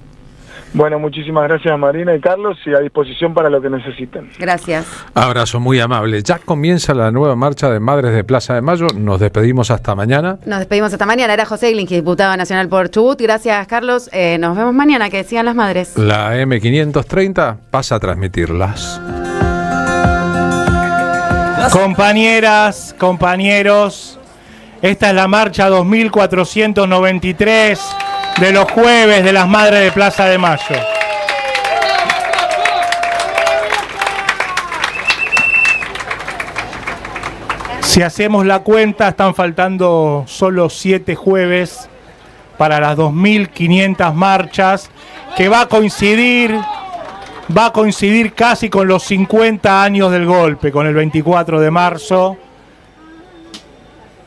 Bueno, muchísimas gracias Marina y Carlos y a disposición para lo que necesiten. Gracias. Abrazo muy amable. Ya comienza la nueva marcha de Madres de Plaza de Mayo. Nos despedimos hasta mañana. Nos despedimos hasta mañana. Era José Glinski, diputado nacional por Chubut. Gracias, Carlos. Nos vemos mañana. Que sigan las madres. La M530 pasa a transmitirlas. Compañeras, compañeros, esta es la marcha 2493 de los jueves de las Madres de Plaza de Mayo. Si hacemos la cuenta, están faltando solo 7 jueves para las 2.500 marchas, que va a coincidir casi con los 50 años del golpe, con el 24 de marzo.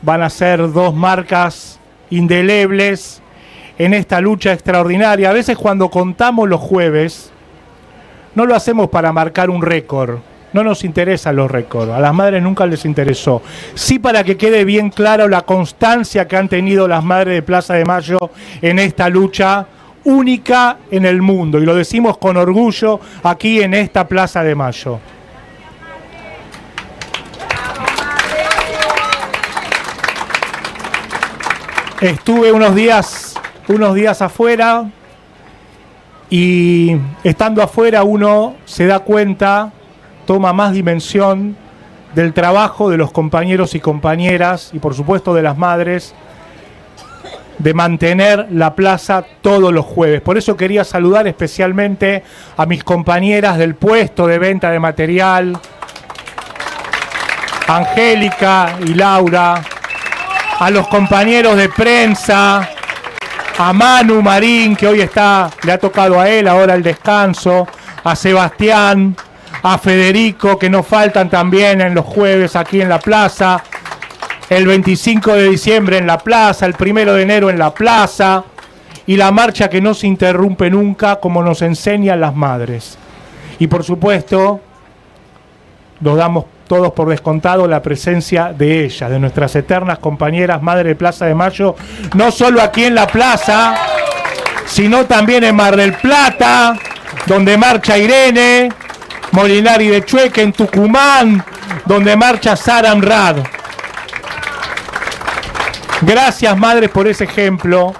Van a ser 2 marcas indelebles en esta lucha extraordinaria. A veces cuando contamos los jueves, no lo hacemos para marcar un récord. No nos interesan los récords. A las madres nunca les interesó. Sí, para que quede bien claro la constancia que han tenido las madres de Plaza de Mayo en esta lucha única en el mundo. Y lo decimos con orgullo aquí en esta Plaza de Mayo. Estuve unos días afuera y estando afuera uno se da cuenta, toma más dimensión del trabajo de los compañeros y compañeras y por supuesto de las madres de mantener la plaza todos los jueves. Por eso quería saludar especialmente a mis compañeras del puesto de venta de material, Angélica y Laura, a los compañeros de prensa, a Manu Marín, que hoy le ha tocado a él ahora el descanso, a Sebastián, a Federico, que nos faltan también en los jueves aquí en la plaza, el 25 de diciembre en la plaza, el 1 de enero en la plaza, y la marcha que no se interrumpe nunca, como nos enseñan las madres. Y por supuesto, nos damos todos por descontado la presencia de ellas, de nuestras eternas compañeras Madres de Plaza de Mayo, no solo aquí en la plaza, sino también en Mar del Plata, donde marcha Irene Molinari de Chueque, en Tucumán, donde marcha Sara Amrad. Gracias, madres, por ese ejemplo,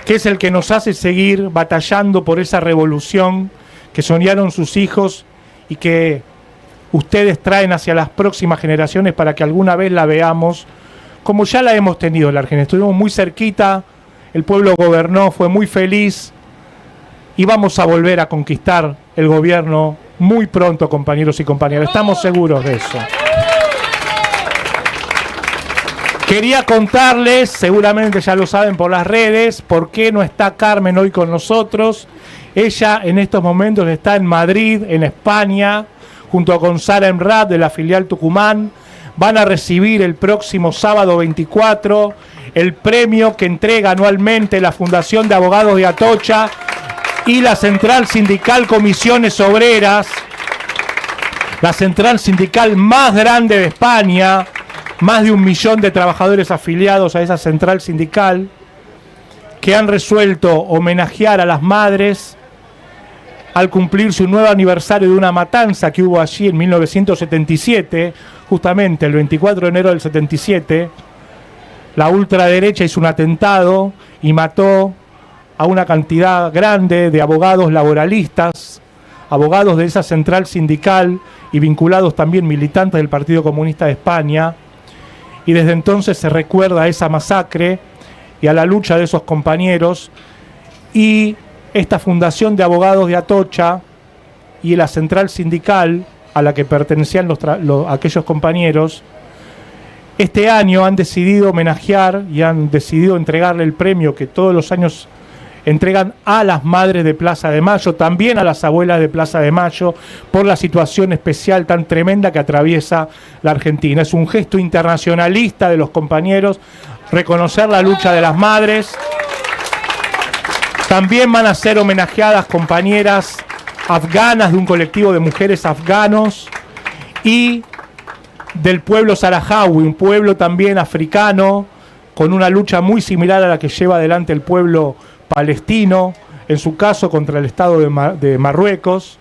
que es el que nos hace seguir batallando por esa revolución que soñaron sus hijos y que ustedes traen hacia las próximas generaciones para que alguna vez la veamos, como ya la hemos tenido en la Argentina. Estuvimos muy cerquita, el pueblo gobernó, fue muy feliz, y vamos a volver a conquistar el gobierno muy pronto, compañeros y compañeras. Estamos seguros de eso. Quería contarles, seguramente ya lo saben por las redes, por qué no está Carmen hoy con nosotros. Ella en estos momentos está en Madrid, en España, junto con Sara Emrad de la filial Tucumán. Van a recibir el próximo sábado 24 el premio que entrega anualmente la Fundación de Abogados de Atocha y la Central Sindical Comisiones Obreras, la central sindical más grande de España, más de 1 millón de trabajadores afiliados a esa central sindical, que han resuelto homenajear a las madres al cumplir su nuevo aniversario de una matanza que hubo allí en 1977, justamente el 24 de enero del 77, la ultraderecha hizo un atentado y mató a una cantidad grande de abogados laboralistas, abogados de esa central sindical y vinculados también militantes del Partido Comunista de España, y desde entonces se recuerda a esa masacre y a la lucha de esos compañeros, y esta Fundación de Abogados de Atocha y la central sindical a la que pertenecían aquellos compañeros, este año han decidido homenajear y han decidido entregarle el premio que todos los años entregan a las madres de Plaza de Mayo, también a las abuelas de Plaza de Mayo, por la situación especial tan tremenda que atraviesa la Argentina. Es un gesto internacionalista de los compañeros, reconocer la lucha de las madres. También van a ser homenajeadas compañeras afganas de un colectivo de mujeres afganos y del pueblo saharaui, un pueblo también africano, con una lucha muy similar a la que lleva adelante el pueblo palestino, en su caso contra el Estado de Marruecos.